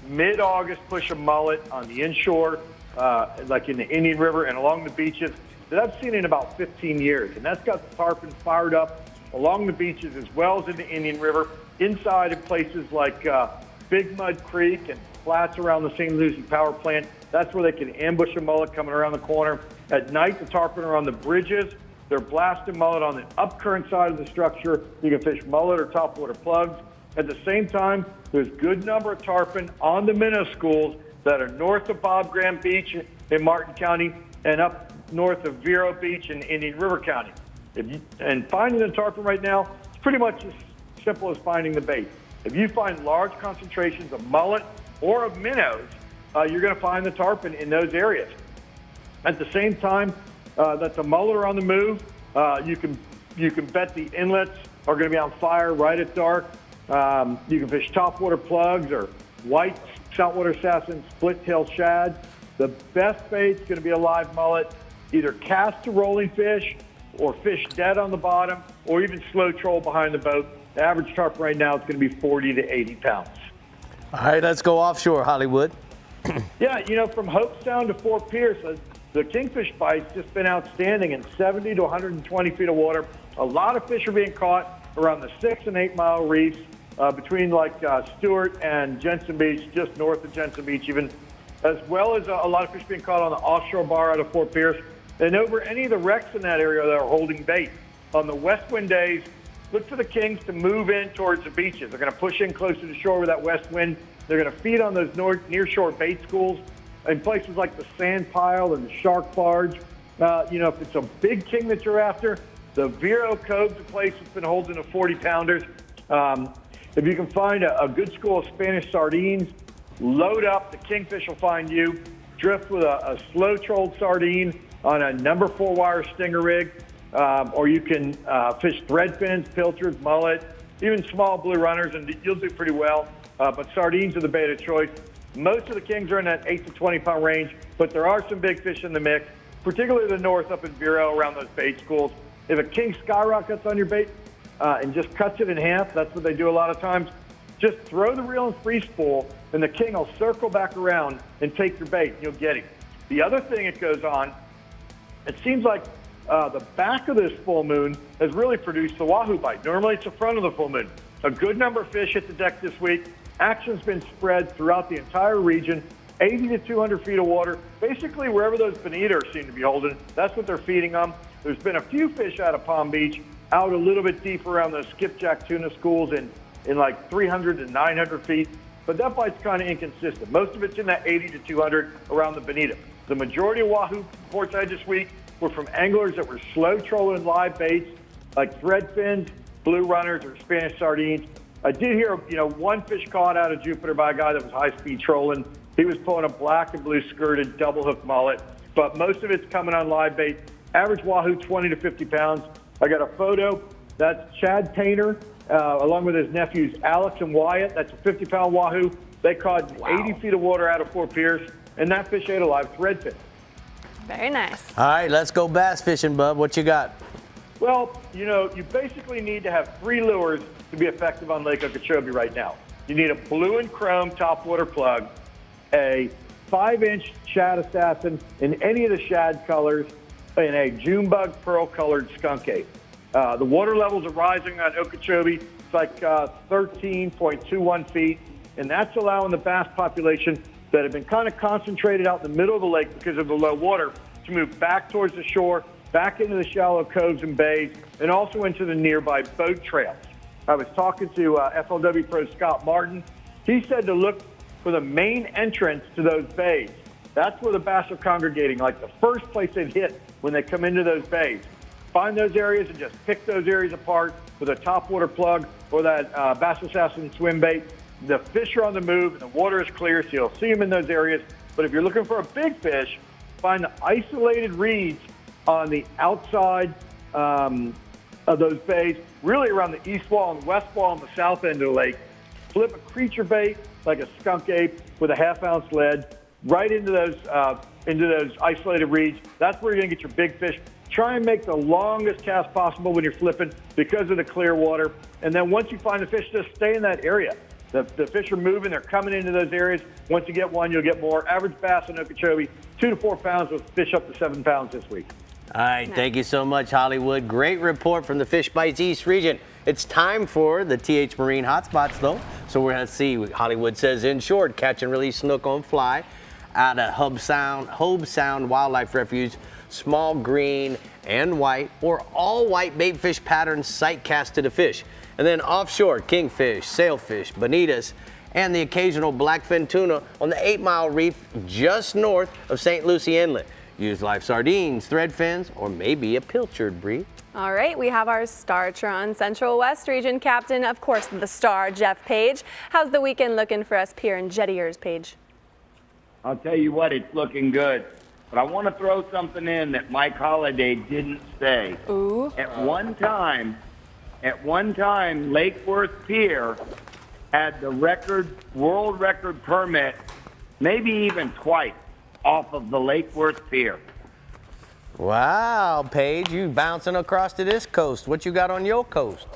mid-August push of mullet on the inshore, like in the Indian River and along the beaches, that I've seen in about 15 years. And that's got the tarpon fired up along the beaches as well as in the Indian River, inside of places like Big Mud Creek and flats around the St. Lucie power plant. That's where they can ambush a mullet coming around the corner. At night, the tarpon are on the bridges. They're blasting mullet on the upcurrent side of the structure. You can fish mullet or topwater plugs. At the same time, there's a good number of tarpon on the minnow schools that are north of Bob Graham Beach in Martin County and up north of Vero Beach in Indian River County. And finding the tarpon right now, it's pretty much as simple as finding the bait. If you find large concentrations of mullet or of minnows, you're going to find the tarpon in those areas. At the same time that the mullet are on the move, you can bet the inlets are going to be on fire right at dark. You can fish topwater plugs or white saltwater assassin split-tail shad. The best bait's going to be a live mullet. Either cast a rolling fish or fish dead on the bottom or even slow troll behind the boat. The average tarpon right now is going to be 40 to 80 pounds. All right, let's go offshore, Hollywood. Yeah, from Hope Sound to Fort Pierce, the kingfish bite's just been outstanding in 70 to 120 feet of water. A lot of fish are being caught around the 6 and 8 mile reefs between Stewart and Jensen Beach, just north of Jensen Beach even, as well as a lot of fish being caught on the offshore bar out of Fort Pierce. And over any of the wrecks in that area that are holding bait. On the west wind days, look for the kings to move in towards the beaches. They're going to push in closer to shore with that west wind. They're going to feed on those near-shore bait schools in places like the sand pile and the shark barge. If it's a big king that you're after, the Vero Cove's a place that's been holding the 40-pounders. If you can find a good school of Spanish sardines, load up. The kingfish will find you. Drift with a slow-trolled sardine on a number 4-wire stinger rig. Or you can fish threadfins, pilchards, mullet, even small blue runners, and you'll do pretty well. But sardines are the bait of choice. Most of the kings are in that 8 to 20-pound range, but there are some big fish in the mix, particularly the north up in Vero around those bait schools. If a king skyrockets on your bait and just cuts it in half, that's what they do a lot of times, just throw the reel and free spool, and the king will circle back around and take your bait, and you'll get him. The other thing that goes on, it seems like the back of this full moon has really produced the wahoo bite. Normally it's the front of the full moon. A good number of fish hit the deck this week. Action's been spread throughout the entire region, 80 to 200 feet of water. Basically, wherever those bonita seem to be holding, that's what they're feeding them. There's been a few fish out of Palm Beach, out a little bit deeper around those skipjack tuna schools in like 300 to 900 feet. But that bite's kind of inconsistent. Most of it's in that 80 to 200 around the bonita. The majority of wahoo reports I had this week were from anglers that were slow trolling live baits like threadfins, blue runners, or Spanish sardines. I did hear, one fish caught out of Jupiter by a guy that was high-speed trolling. He was pulling a black and blue skirted double hook mullet, but most of it's coming on live bait. Average wahoo 20 to 50 pounds. I got a photo. That's Chad Painter, along with his nephews Alex and Wyatt. That's a 50-pound wahoo. They caught 80 feet of water out of Fort Pierce, and that fish ate a live threadfin. Very nice. All right, let's go bass fishing, bub. What you got? Well, you basically need to have 3 lures to be effective on Lake Okeechobee right now. You need a blue and chrome topwater plug, a 5-inch shad assassin in any of the shad colors, and a June bug pearl colored skunk ape. The water levels are rising on Okeechobee. It's like 13.21 feet, and that's allowing the bass population that have been kind of concentrated out in the middle of the lake because of the low water to move back towards the shore, back into the shallow coves and bays, and also into the nearby boat trails. I was talking to FLW pro Scott Martin. He said to look for the main entrance to those bays. That's where the bass are congregating, like the first place they'd hit when they come into those bays. Find those areas and just pick those areas apart with a topwater plug or that Bass Assassin swim bait. The fish are on the move and the water is clear, so you'll see them in those areas. But if you're looking for a big fish, find the isolated reeds on the outside of those bays, really around the east wall and west wall on the south end of the lake. Flip a creature bait like a skunk ape with a half-ounce lead right into those isolated reeds. That's where you're going to get your big fish. Try and make the longest cast possible when you're flipping because of the clear water. And then once you find the fish, just stay in that area. The fish are moving. They're coming into those areas. Once you get one, you'll get more. Average bass in Okeechobee, 2 to 4 pounds with fish up to 7 pounds this week. All right, thank you so much, Hollywood. Great report from the Fish Bites East region. It's time for the TH Marine Hotspots, though. So we're going to see what Hollywood says inshore. Catch and release snook on fly out of Hobe Sound Wildlife Refuge. Small green and white or all white bait fish patterns sight cast to the fish. And then offshore, kingfish, sailfish, bonitas, and the occasional blackfin tuna on the 8-mile reef just north of St. Lucie Inlet. Use live sardines, thread fins, or maybe a pilchard, Bree. All right, we have our STARTRON Central West Region Captain, of course, the star, Jeff Page. How's the weekend looking for us Pier and Jettiers, Page? I'll tell you what, it's looking good. But I want to throw something in that Mike Holliday didn't say. Ooh. At one time, Lake Worth Pier had the world record permit, maybe even twice, off of the Lake Worth Pier. Wow, Paige, you bouncing across to this coast. What you got on your coast?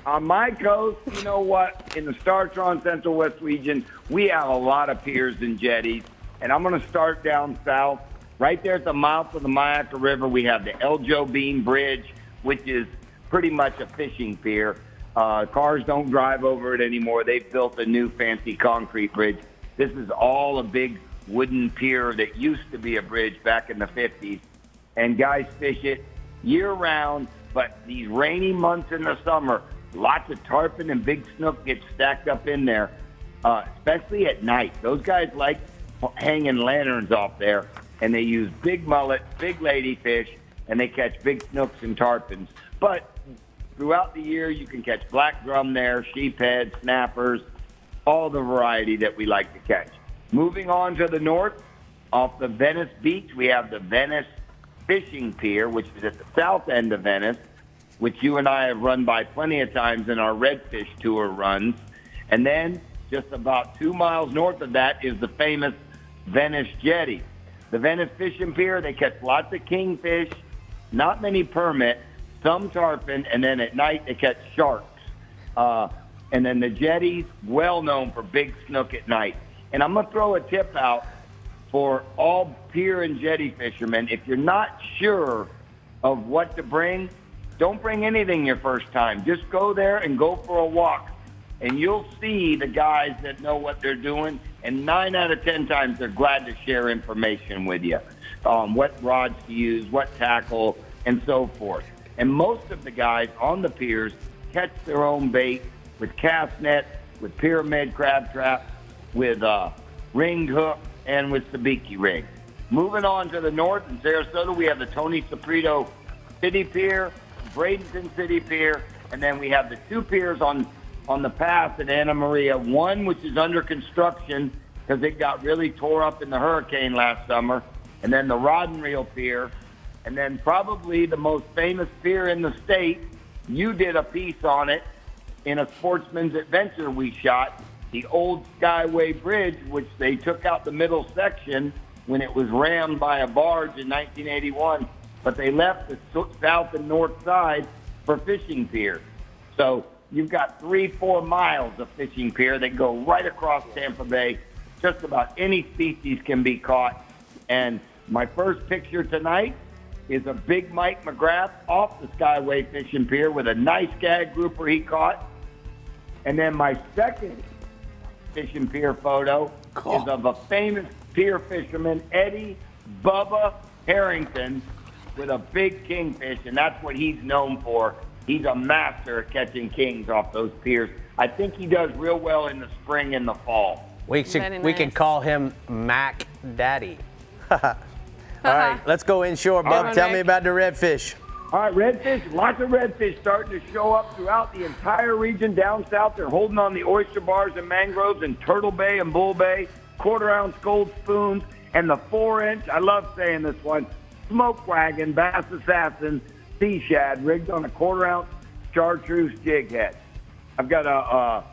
On my coast, you know what? In the STARTRON Central West region, we have a lot of piers and jetties. And I'm going to start down south. Right there at the mouth of the Myakka River, we have the El Joe Bean Bridge, which is pretty much a fishing pier. Cars don't drive over it anymore. They've built a new fancy concrete bridge. This is all a big wooden pier that used to be a bridge back in the 50s. and guys fish it year-round. But these rainy months in the summer, lots of tarpon and big snook get stacked up in there, especially at night. Those guys like hanging lanterns off there, and they use big mullet, big ladyfish, and they catch big snooks and tarpons. But throughout the year, you can catch black drum there, sheephead, snappers, all the variety that we like to catch. Moving on to the north, off the Venice Beach, we have the Venice Fishing Pier, which is at the south end of Venice, which you and I have run by plenty of times in our Redfish Tour runs. And then just about 2 miles north of that is the famous Venice Jetty. The Venice Fishing Pier, they catch lots of kingfish, not many permit, some tarpon, and then at night they catch sharks. And then the jetty's well known for big snook at night. And I'm going to throw a tip out for all pier and jetty fishermen. If you're not sure of what to bring, don't bring anything your first time. Just go there and go for a walk. And you'll see the guys that know what they're doing. And 9 out of 10 times, they're glad to share information with you. What rods to use, what tackle, and so forth. And most of the guys on the piers catch their own bait with cast net, with pyramid crab trap, with ringed hook, and with sabiki rig. Moving on to the north in Sarasota, we have the Tony Saprito City Pier, Bradenton City Pier, and then we have the 2 piers on the pass at Anna Maria. One, which is under construction because it got really tore up in the hurricane last summer, and then the Rod and Reel Pier, and then probably the most famous pier in the state. You did a piece on it in a Sportsman's Adventure we shot, the old Skyway Bridge, which they took out the middle section when it was rammed by a barge in 1981, but they left the south and north side for fishing piers. So you've got 3-4 miles of fishing pier that go right across Tampa Bay. Just about any species can be caught. And my first picture tonight is a big Mike McGrath off the Skyway Fishing Pier with a nice gag grouper he caught. And then my second fishing pier photo is of a famous pier fisherman, Eddie Bubba Harrington, with a big kingfish, and that's what he's known for. He's a master at catching kings off those piers. I think he does real well in the spring and the fall. We could call him Mac Daddy. All right, let's go inshore, Bub. Tell me about the redfish. All right, redfish, lots of redfish starting to show up throughout the entire region down south. They're holding on the oyster bars and mangroves in Turtle Bay and Bull Bay, quarter-ounce gold spoons, and the 4-inch, I love saying this one, smoke wagon, bass assassin, sea shad rigged on a quarter-ounce chartreuse jig head. I've got a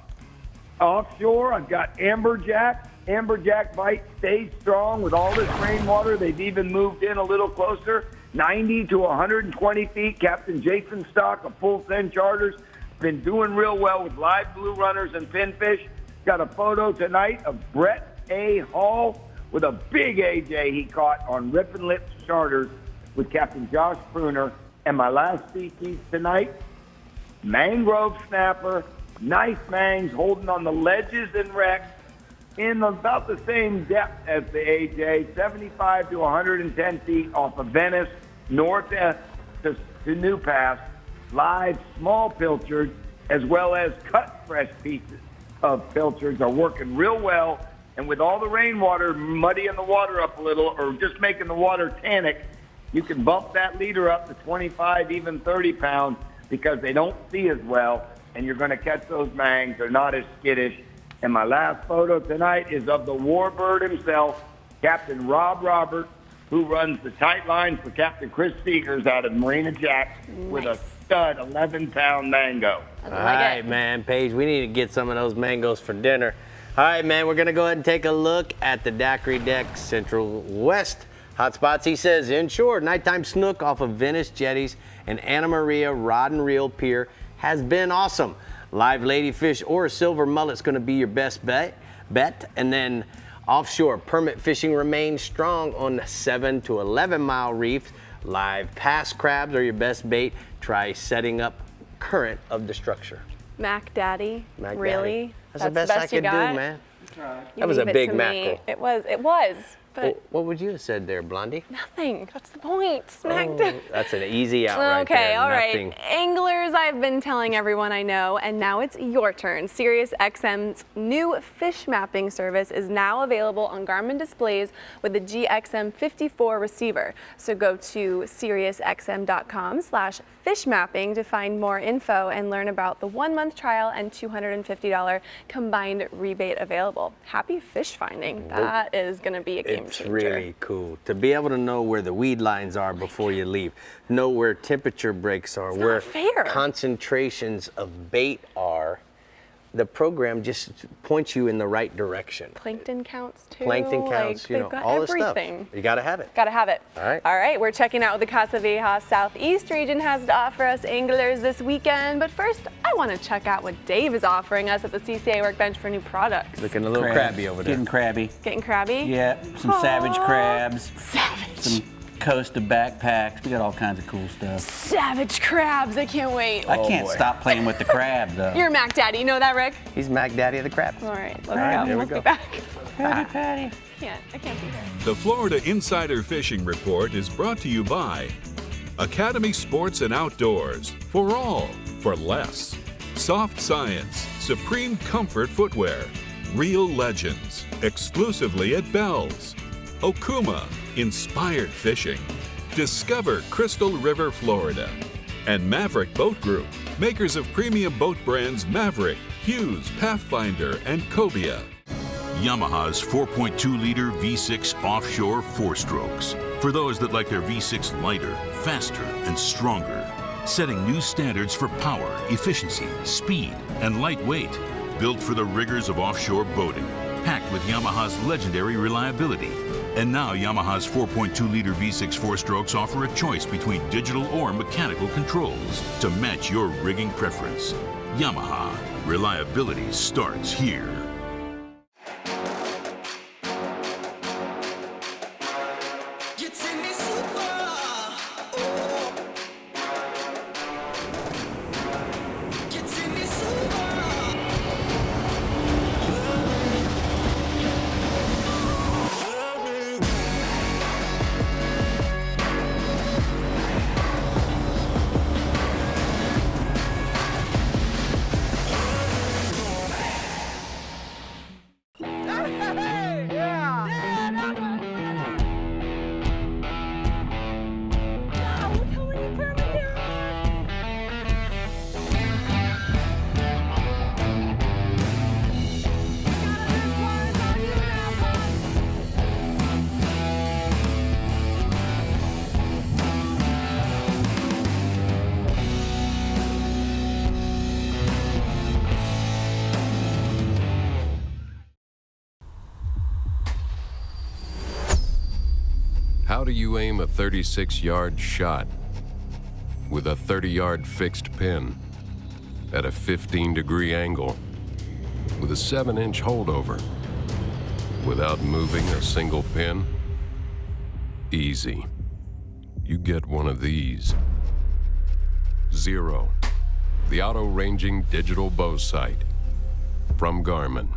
offshore, I've got amberjack. Amberjack bite stays strong with all this rainwater. They've even moved in a little closer. 90 to 120 feet. Captain Jason Stock of Full Send Charters been doing real well with live blue runners and pinfish. Got a photo tonight of Brett A. Hall with a big AJ he caught on Rippin' Lips Charters with Captain Josh Pruner. And my last species tonight, mangrove snapper, nice mangs holding on the ledges and wrecks in about the same depth as the AJ, 75 to 110 feet off of Venice, north to New Pass, live small pilchards, as well as cut fresh pieces of pilchards are working real well. And with all the rainwater muddying the water up a little, or just making the water tannic, you can bump that leader up to 25, even 30 pounds, because they don't see as well, and you're going to catch those mangs. They're not as skittish. And my last photo tonight is of the warbird himself, Captain Rob Roberts, who runs the tight lines for Captain Chris Seegers out of Marina Jacks with a stud 11-pound mango. All right, man, Paige, we need to get some of those mangoes for dinner. All right, man, we're going to go ahead and take a look at the Daiquiri Deck Central West hotspots. He says, inshore, nighttime snook off of Venice Jetties and Anna Maria Rod and Reel Pier has been awesome. Live ladyfish or a silver mullet's going to be your best bet. And then offshore, permit fishing remains strong on the 7 to 11 mile reefs. Live pass crabs are your best bait. Try setting up current of the structure. Mac Daddy, Mac really? Daddy. That's the best I could do, man. That was a big mackerel. It was. But What would you have said there, Blondie? nothing. That's the point. Smacked. Oh, that's an easy out right Okay, there. all Nothing. right. Anglers, I've been telling everyone I know, and now it's your turn. SiriusXM's new fish mapping service is now available on Garmin displays with the GXM54 receiver. So go to SiriusXM.com/fishmapping to find more info and learn about the 1-month trial and $250 combined rebate available. Happy fish finding. That is going to be a game It's changer. really cool to be able to know where the weed lines are before you leave, know where temperature breaks are, where concentrations of bait are. The program just points you in the right direction. Plankton counts too. Plankton counts, like, you know, they've got all everything. the stuff. You gotta have it. Gotta have it. All right. All right, we're checking out what the Casa Vieja Southeast region has to offer us anglers this weekend. But first, I want to check out what Dave is offering us at the CCA workbench for new products. Looking a little crabby over there. Getting crabby. Getting crabby? Yeah, some savage Aw. crabs. Savage. Some Costa backpacks. We got all kinds of cool stuff. Savage crabs, I can't wait. I can't stop playing with the crab, though. You're Mac Daddy, you know that, Rick? He's Mac Daddy of the crab. All right, let's go. There we Let's go. be back. Patty. I can't be here. The Florida Insider Fishing Report is brought to you by Academy Sports and Outdoors. For all, for less. SoftScience, Supreme Comfort Footwear. Real Legends, exclusively at Bell's. Okuma, Inspired Fishing. Discover Crystal River, Florida. And Maverick Boat Group, makers of premium boat brands Maverick, Hughes, Pathfinder, and Cobia. Yamaha's 4.2-liter V6 offshore 4-strokes. For those that like their V6 lighter, faster, and stronger. Setting new standards for power, efficiency, speed, and lightweight. Built for the rigors of offshore boating. Packed with Yamaha's legendary reliability. And now Yamaha's 4.2-liter V6 4-strokes offer a choice between digital or mechanical controls to match your rigging preference. Yamaha. Reliability starts here. How do you aim a 36-yard shot with a 30-yard fixed pin at a 15-degree angle with a 7-inch holdover without moving a single pin? Easy. You get one of these. Zero, the auto-ranging digital bow sight from Garmin.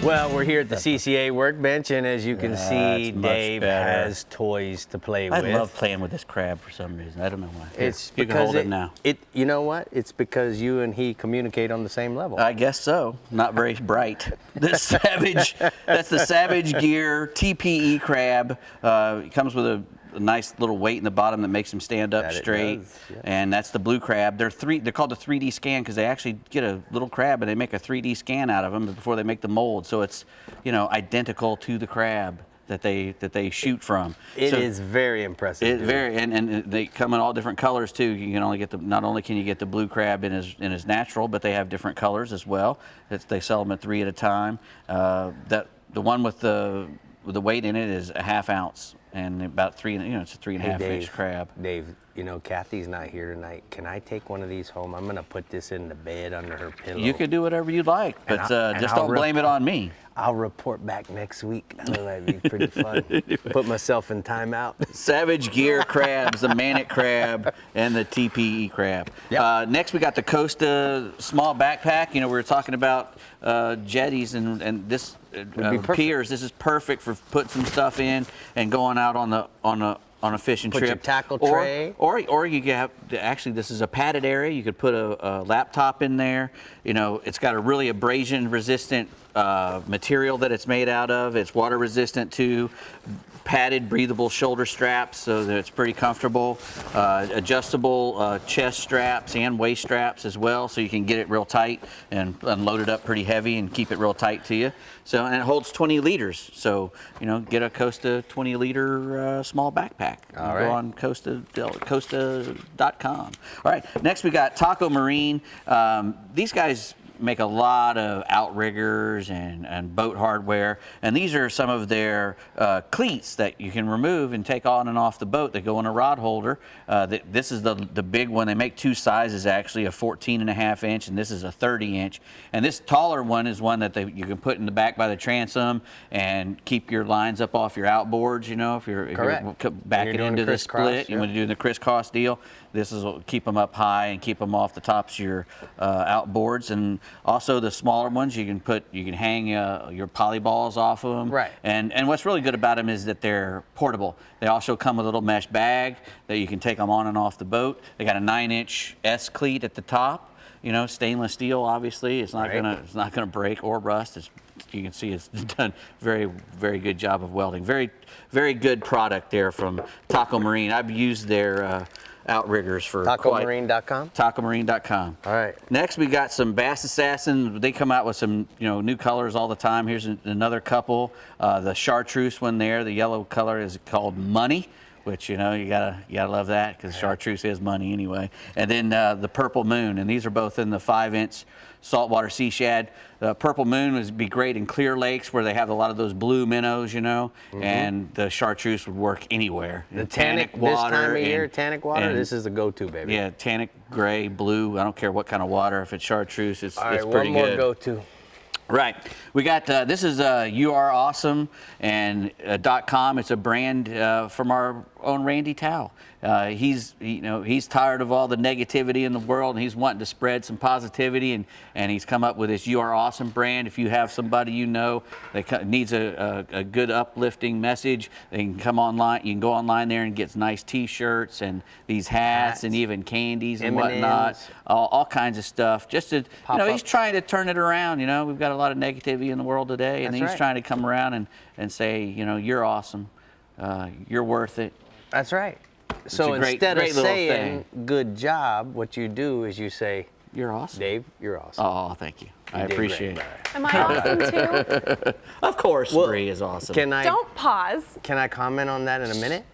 Well, we're here at the CCA workbench, and as you can see, it's much Dave better. has toys to play I with. love playing with this crab for some reason. I don't know why. It's you can because hold it now. You know what? It's because you and he communicate on the same level. I guess so. Not very bright. This Savage, that's the Savage Gear TPE crab. It comes with a nice little weight in the bottom that makes them stand up That it straight. does, yeah. And that's the blue crab. They're called the 3D scan because they actually get a little crab and they make a 3D scan out of them before they make the mold. So it's, you know, identical to the crab that they shoot from. It is very impressive. And they come in all different colors too. You can only get not only can you get the blue crab in his natural, but they have different colors as well. They sell them at 3 at a time. The one with the weight in it is a 1/2 ounce and about it's a 3.5 inch crab. Dave, you know, Kathy's not here tonight. Can I take one of these home? I'm going to put this in the bed under her pillow. You can do whatever you like, but just don't blame it on me. I'll report back next week. I think that'd be pretty fun. Put myself in timeout. Savage Gear crabs, the Manic crab, and the TPE crab. Yep. Next, we got the Costa small backpack. You know, we were talking about jetties and this Piers. This is perfect for putting some stuff in and going out on a fishing trip. Put your tackle tray. Or you could have, actually this is a padded area. You could put a laptop in there. You know, it's got a really abrasion resistant material that it's made out of. It's water resistant too. Padded, breathable shoulder straps, so that it's pretty comfortable. Adjustable chest straps and waist straps as well, so you can get it real tight and load it up pretty heavy and keep it real tight to you. So, and it holds 20 liters. So, you know, get a Costa 20-liter small backpack. All Go right. on Costa.com. All right. Next, we got Taco Marine. These guys make a lot of outriggers and boat hardware, and these are some of their cleats that you can remove and take on and off the boat. They go in a rod holder. This is the big one. They make two sizes actually, a 14.5 inch, and this is a 30 inch. And this taller one is one that you can put in the back by the transom and keep your lines up off your outboards. You know, if you're backing into the split, you want to do the crisscross deal. This will keep them up high and keep them off the tops of your outboards. And also the smaller ones, you can hang your polyballs off of them. Right. And what's really good about them is that they're portable. They also come with a little mesh bag that you can take them on and off the boat. They got a 9-inch S cleat at the top. You know, stainless steel. Obviously, it's not gonna break or rust. You can see it's done very, very good job of welding. Very, very good product there from Taco Marine. I've used their outriggers for TacoMarine.com? TacoMarine.com. All right. Next, we got some Bass Assassin. They come out with some, you know, new colors all the time. Here's another couple. The chartreuse one there, the yellow color is called Money, which, you know, you gotta love that because chartreuse is money anyway. And then the Purple Moon, and these are both in the 5-inch saltwater sea shad. The Purple Moon would be great in clear lakes where they have a lot of those blue minnows, you know, and the chartreuse would work anywhere. The tannic water, this time of year, tannic water, this is the go-to, baby. Yeah, tannic, gray, blue, I don't care what kind of water. If it's chartreuse, it's All right, pretty good. one more go-to. Right. We got, this is You Are Awesome and .com. It's a brand from our own Randy Tao. He's tired of all the negativity in the world, and he's wanting to spread some positivity, and he's come up with this You Are Awesome brand. If you have somebody you know that needs a good uplifting message, they can come online. You can go online there and get nice T-shirts and these hats and even candies and whatnot, all kinds of stuff. Just to, you know, he's trying to turn it around. You know, we've got a lot of negativity in the world today, and he's trying to come around and say, you know, you're awesome, you're worth it. That's right. So instead of saying good job, what you do is you say, you're awesome. Dave, you're awesome. Oh, thank you. I appreciate it. Am I awesome too? Of course, Bree is awesome. Don't pause. Can I comment on that in a minute?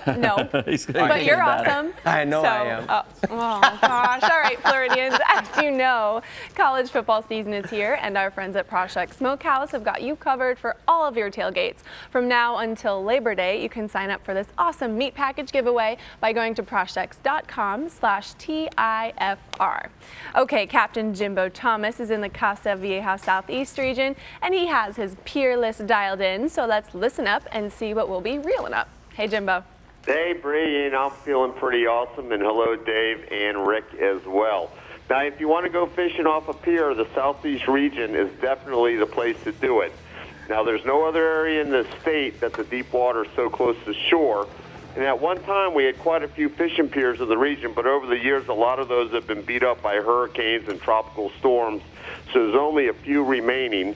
No, but you're awesome. I know I am. Oh gosh. All right, Floridians, as you know, college football season is here, and our friends at Prospect Smokehouse have got you covered for all of your tailgates. From now until Labor Day, you can sign up for this awesome meat package giveaway by going to prospects.com/TIFR. Okay, Captain Jimbo Thomas is in the Casa Vieja Southeast region, and he has his Pier list dialed in, so let's listen up and see what we'll be reeling up. Hey, Jimbo. Hey, Bree, and I'm feeling pretty awesome, and hello, Dave and Rick as well. Now, if you want to go fishing off a pier, the Southeast region is definitely the place to do it. Now, there's no other area in the state that the deep water is so close to shore, and at one time we had quite a few fishing piers in the region, but over the years a lot of those have been beat up by hurricanes and tropical storms, so there's only a few remaining.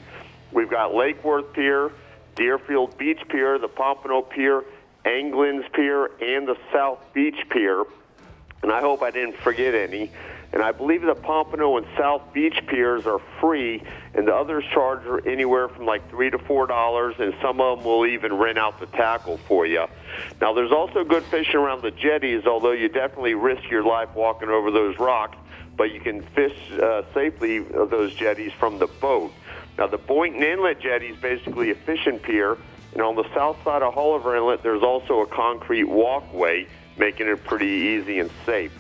We've got Lake Worth Pier, Deerfield Beach Pier, the Pompano Pier, Anglin's Pier, and the South Beach Pier, and I hope I didn't forget any. And I believe the Pompano and South Beach piers are free, and the others charge anywhere from like $3 to $4, and some of them will even rent out the tackle for you. Now, there's also good fishing around the jetties, although you definitely risk your life walking over those rocks, but you can fish safely those jetties from the boat. Now, the Boynton Inlet jetty is basically a fishing pier, and on the south side of Hulliver Inlet, there's also a concrete walkway making it pretty easy and safe.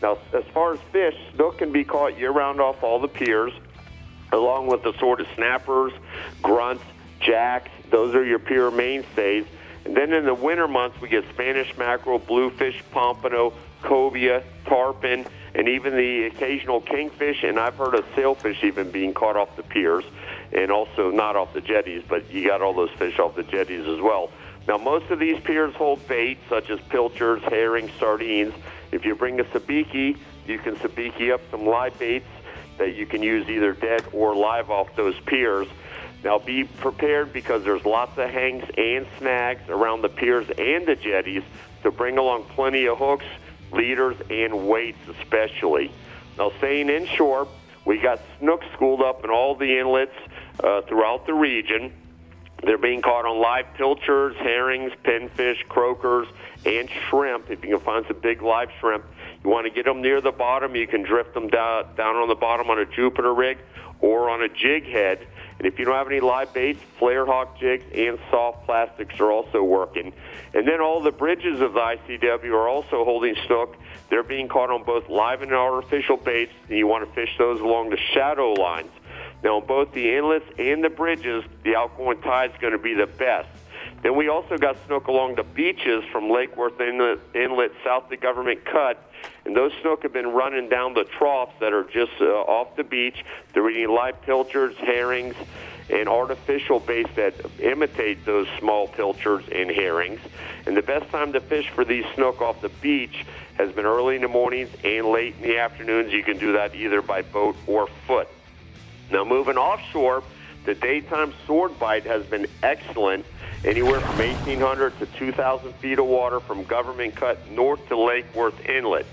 Now, as far as fish, snook can be caught year-round off all the piers, along with the sort of snappers, grunts, jacks. Those are your pier mainstays. And then in the winter months, we get Spanish mackerel, bluefish, pompano, cobia, tarpon, and even the occasional kingfish, and I've heard of sailfish even being caught off the piers, and also not off the jetties, but you got all those fish off the jetties as well. Now, most of these piers hold bait, such as pilchards, herring, sardines. If you bring a sabiki, you can sabiki up some live baits that you can use either dead or live off those piers. Now, be prepared because there's lots of hangs and snags around the piers and the jetties, so bring along plenty of hooks, leaders, and weights especially. Now, staying inshore, we got snook schooled up in all the inlets throughout the region. They're being caught on live pilchards, herrings, pinfish, croakers, and shrimp. If you can find some big live shrimp, you want to get them near the bottom. You can drift them down on the bottom on a Jupiter rig or on a jig head. And if you don't have any live baits, flare hawk jigs and soft plastics are also working. And then all the bridges of the ICW are also holding snook. They're being caught on both live and artificial baits, and you want to fish those along the shadow lines. Now, on both the inlets and the bridges, the outgoing tide is going to be the best. Then we also got snook along the beaches from Lake Worth Inlet south of the Government Cut, and those snook have been running down the troughs that are just off the beach. They're eating live pilchards, herrings, and artificial baits that imitate those small pilchards and herrings. And the best time to fish for these snook off the beach has been early in the mornings and late in the afternoons. You can do that either by boat or foot. Now, moving offshore, the daytime sword bite has been excellent, anywhere from 1,800 to 2,000 feet of water from Government Cut north to Lake Worth Inlet.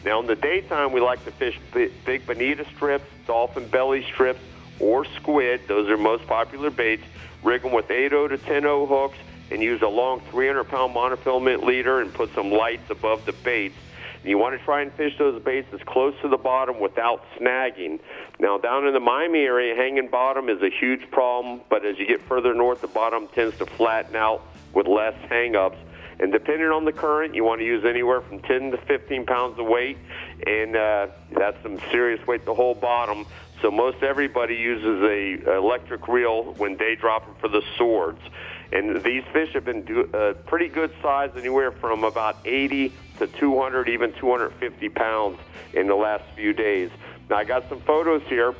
Now, in the daytime, we like to fish big bonita strips, dolphin belly strips, or squid. Those are most popular baits. Rig them with 8.0 to 10.0 hooks and use a long 300-pound monofilament leader and put some lights above the baits. And you want to try and fish those baits as close to the bottom without snagging. Now, down in the Miami area, hanging bottom is a huge problem, but as you get further north, the bottom tends to flatten out with less hang-ups. And depending on the current, you want to use anywhere from 10 to 15 pounds of weight, and that's some serious weight to hold bottom. So most everybody uses a electric reel when day dropping for the swords. And these fish have been pretty good size, anywhere from about 80 to 200, even 250 pounds in the last few days. Now, I got some photos here.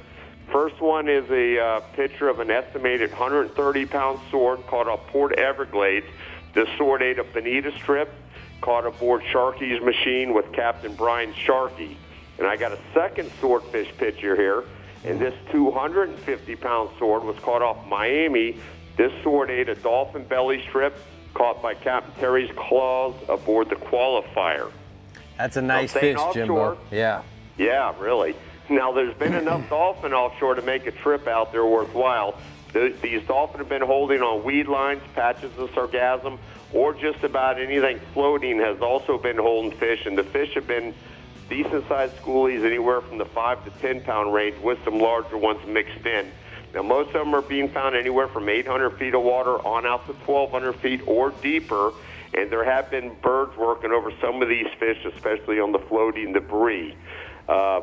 First one is a picture of an estimated 130-pound sword caught off Port Everglades. This sword ate a bonita strip, caught aboard Sharky's machine with Captain Brian Sharkey. And I got a second swordfish picture here, and this 250-pound sword was caught off Miami. This sword ate a dolphin belly strip caught by Captain Terry's claws aboard the Qualifier. That's a nice fish, Jimbo. Yeah. Yeah, really. Now, there's been enough dolphin offshore to make a trip out there worthwhile. These dolphin have been holding on weed lines, patches of sargassum, or just about anything floating has also been holding fish, and the fish have been decent-sized schoolies, anywhere from the 5 to 10-pound range, with some larger ones mixed in. Now, most of them are being found anywhere from 800 feet of water on out to 1,200 feet or deeper, and there have been birds working over some of these fish, especially on the floating debris.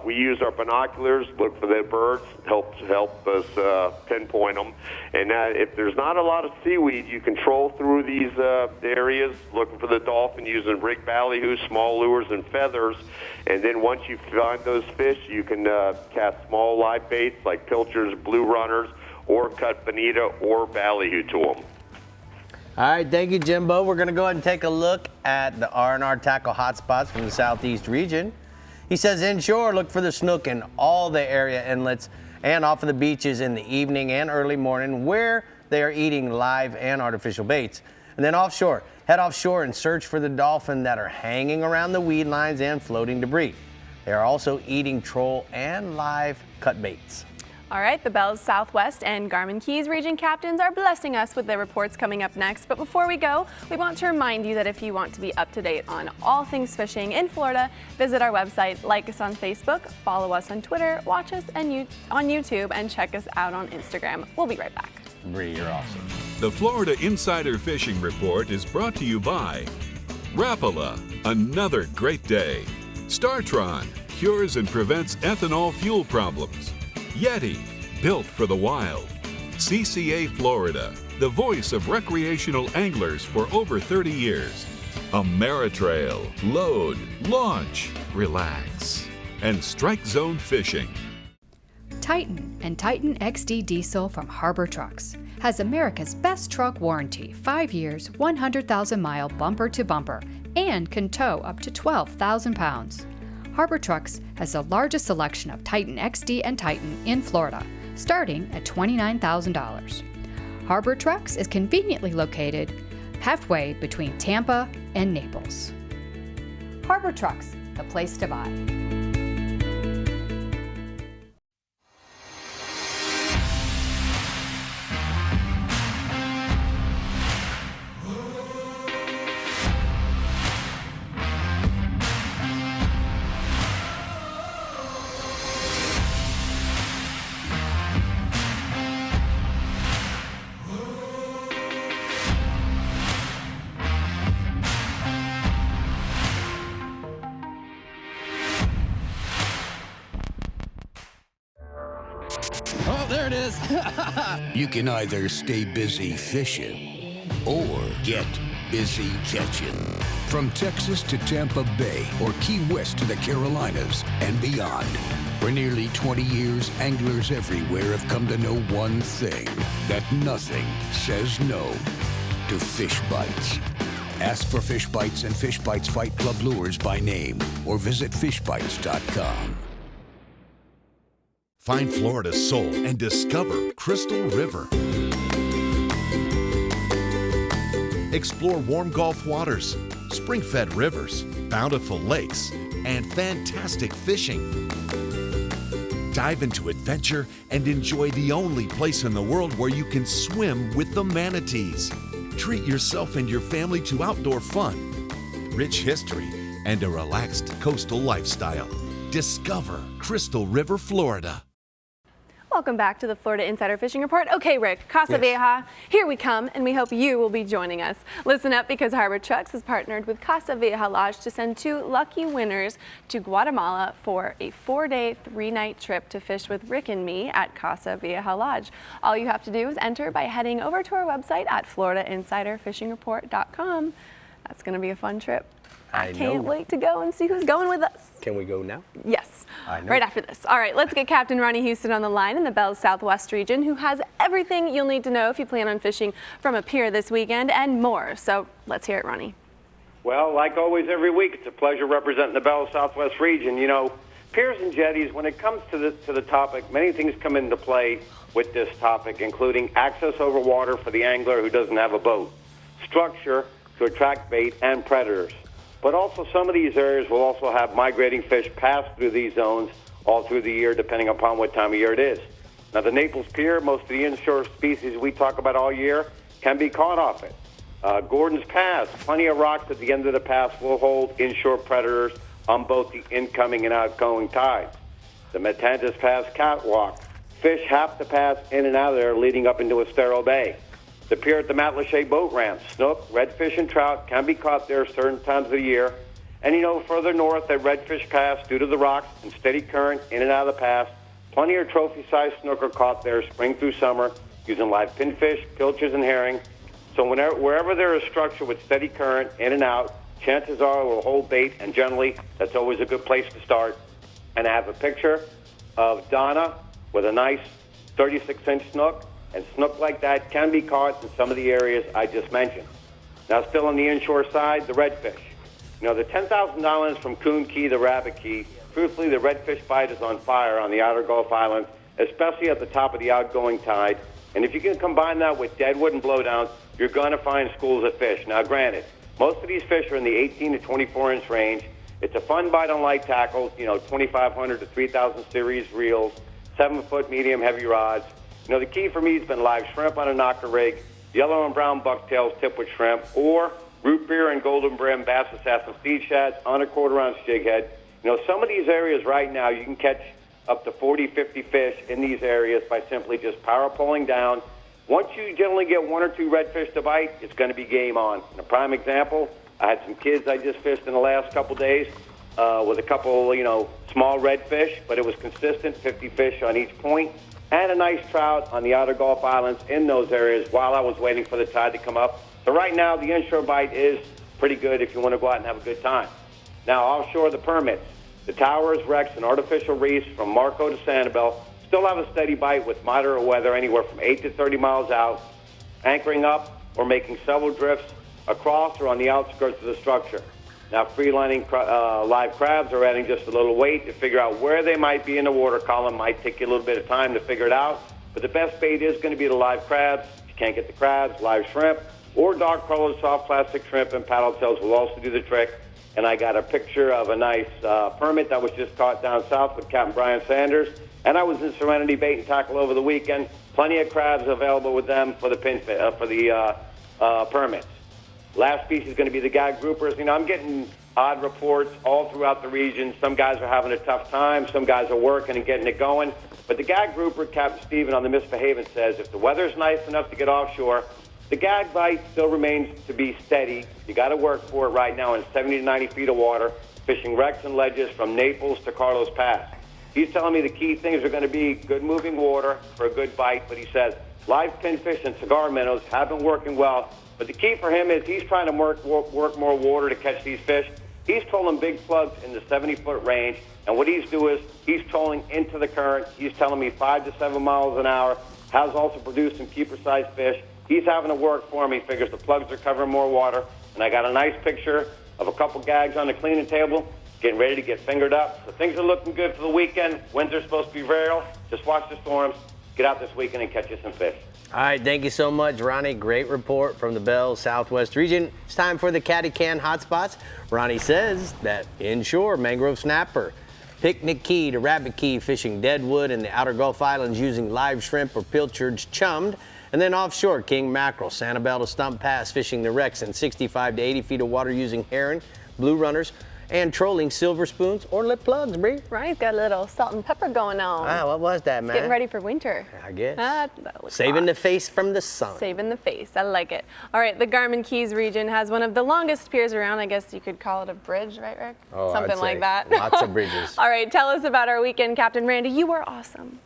We use our binoculars, look for the birds, help us pinpoint them. And if there's not a lot of seaweed, you can troll through these areas looking for the dolphin using rig ballyhoo, small lures, and feathers. And then once you find those fish, you can cast small live baits like pilchards, blue runners, or cut bonita or ballyhoo to them. All right, thank you, Jimbo. We're going to go ahead and take a look at the R&R tackle hotspots from the southeast region. He says inshore, look for the snook in all the area inlets and off of the beaches in the evening and early morning where they are eating live and artificial baits. And then offshore, head offshore and search for the dolphin that are hanging around the weed lines and floating debris. They are also eating troll and live cut baits. All right, the Bell's Southwest and Garmin Keys region captains are blessing us with their reports coming up next. But before we go, we want to remind you that if you want to be up to date on all things fishing in Florida, visit our website, like us on Facebook, follow us on Twitter, watch us on YouTube, and check us out on Instagram. We'll be right back. Bree, you're awesome. The Florida Insider Fishing Report is brought to you by Rapala, another great day. STARTRON, cures and prevents ethanol fuel problems. Yeti, built for the wild. CCA Florida, the voice of recreational anglers for over 30 years. Ameritrail, load, launch, relax. And Strike Zone Fishing. Titan and Titan XD Diesel from Harbor Trucks has America's best truck warranty, 5 years, 100,000-mile bumper-to-bumper, and can tow up to 12,000 pounds. Harbor Trucks has the largest selection of Titan XD and Titan in Florida, starting at $29,000. Harbor Trucks is conveniently located halfway between Tampa and Naples. Harbor Trucks, the place to buy. Oh, there it is. You can either stay busy fishing or get busy catching. From Texas to Tampa Bay or Key West to the Carolinas and beyond. For nearly 20 years, anglers everywhere have come to know one thing, that nothing says no to fish bites. Ask for Fish Bites and Fish Bites Fight Club lures by name or visit fishbites.com. Find Florida's soul and discover Crystal River. Explore warm Gulf waters, spring-fed rivers, bountiful lakes, and fantastic fishing. Dive into adventure and enjoy the only place in the world where you can swim with the manatees. Treat yourself and your family to outdoor fun, rich history, and a relaxed coastal lifestyle. Discover Crystal River, Florida. Welcome back to the Florida Insider Fishing Report. Okay, Rick, Casa Vieja, here we come, and we hope you will be joining us. Listen up, because Harbor Trucks has partnered with Casa Vieja Lodge to send 2 lucky winners to Guatemala for a 4-day, 3-night trip to fish with Rick and me at Casa Vieja Lodge. All you have to do is enter by heading over to our website at FloridaInsiderFishingReport.com. That's going to be a fun trip. I can't wait to go and see who's going with us. Can we go now? Yes, I know. right after this. All right, let's get Captain Ronnie Houston on the line in the Bell's Southwest region, who has everything you'll need to know if you plan on fishing from a pier this weekend and more. So let's hear it, Ronnie. Well, like always every week, it's a pleasure representing the Bell's Southwest region. You know, piers and jetties, when it comes to the topic, many things come into play with this topic, including access over water for the angler who doesn't have a boat, structure to attract bait and predators. But also some of these areas will also have migrating fish pass through these zones all through the year, depending upon what time of year it is. Now, the Naples Pier, most of the inshore species we talk about all year can be caught off it. Gordon's Pass, plenty of rocks at the end of the pass will hold inshore predators on both the incoming and outgoing tides. The Matanzas Pass catwalk, fish have to pass in and out of there leading up into Estero Bay. The pier at the Matlacha boat ramp, snook, redfish, and trout can be caught there certain times of the year. And you know, further north at Redfish Pass, due to the rocks and steady current in and out of the pass, plenty of trophy-sized snook are caught there spring through summer using live pinfish, pilchards, and herring. So wherever there is structure with steady current in and out, chances are it will hold bait, and generally that's always a good place to start. And I have a picture of Donna with a nice 36-inch snook. And snook like that can be caught in some of the areas I just mentioned. Now, still on the inshore side, the redfish. You know, the 10,000 islands from Coon Key to Rabbit Key, truthfully, the redfish bite is on fire on the outer Gulf Islands, especially at the top of the outgoing tide. And if you can combine that with deadwood and blowdowns, you're going to find schools of fish. Now, granted, most of these fish are in the 18 to 24-inch range. It's a fun bite on light tackles, you know, 2,500 to 3,000 series reels, 7-foot medium heavy rods. You know, the key for me has been live shrimp on a knocker rig, yellow and brown bucktails tipped with shrimp, or root beer and golden brim bass assassin feed shads on a quarter-ounce jig head. You know, some of these areas right now, you can catch up to 40, 50 fish in these areas by simply just power pulling down. Once you generally get 1 or 2 redfish to bite, it's going to be game on. And a prime example, I had some kids I just fished in the last couple days with a couple, small redfish, but it was consistent, 50 fish on each point, and a nice trout on the outer Gulf Islands in those areas while I was waiting for the tide to come up. So right now, the inshore bite is pretty good if you want to go out and have a good time. Now, offshore, the permits. The towers, wrecks, and artificial reefs from Marco to Sanibel still have a steady bite with moderate weather anywhere from 8 to 30 miles out, anchoring up or making several drifts across or on the outskirts of the structure. Now, freelining live crabs are adding just a little weight to figure out where they might be in the water column. Might take you a little bit of time to figure it out, but the best bait is going to be the live crabs. If you can't get the crabs, live shrimp, or dark colored soft plastic shrimp and paddle tails will also do the trick. And I got a picture of a nice permit that was just caught down south with Captain Brian Sanders. And I was in Serenity Bait and Tackle over the weekend. Plenty of crabs available with them for the permits. Last species is going to be the gag groupers. I'm getting odd reports all throughout the region. Some guys are having a tough time. Some guys are working and getting it going. But the gag grouper, Captain Stephen on the Misbehaving says, if the weather's nice enough to get offshore, the gag bite still remains to be steady. You got to work for it right now in 70 to 90 feet of water, fishing wrecks and ledges from Naples to Carlos Pass. He's telling me the key things are going to be good moving water for a good bite, but he says live pinfish and cigar minnows have been working well. But the key for him is he's trying to work more water to catch these fish. He's trolling big plugs in the 70-foot range, and what he's doing is he's trolling into the current. He's telling me 5 to 7 miles an hour, has also produced some keeper-sized fish. He's having to work for him. He figures the plugs are covering more water. And I got a nice picture of a couple gags on the cleaning table, getting ready to get fingered up. So things are looking good for the weekend. Winds are supposed to be real. Just watch the storms. Get out this weekend and catch you some fish. All right, thank you so much, Ronnie. Great report from the Bell Southwest region. It's time for the Caddy Can hotspots. Ronnie says that inshore, mangrove snapper, Picnic Key to Rabbit Key, fishing deadwood in the outer Gulf Islands using live shrimp or pilchards chummed. And then offshore, king mackerel, Sanibel to Stump Pass, fishing the wrecks in 65 to 80 feet of water using herring, blue runners, and trolling silver spoons or lip plugs, Bree. Ronnie's got a little salt and pepper going on. Ah, what was that, man? Getting ready for winter. I guess. That Saving the face from the sun. Saving the face. I like it. All right, the Garmin Keys region has one of the longest piers around. I guess you could call it a bridge, right, Rick? Oh, something I'd like say that. Lots of bridges. All right, tell us about our weekend, Captain Randy. You were awesome.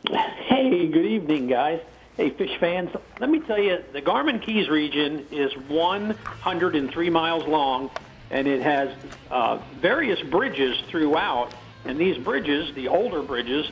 Hey, good evening, guys. Hey, fish fans, let me tell you, the Garmin Keys region is 103 miles long, and it has various bridges throughout. And these bridges, the older bridges,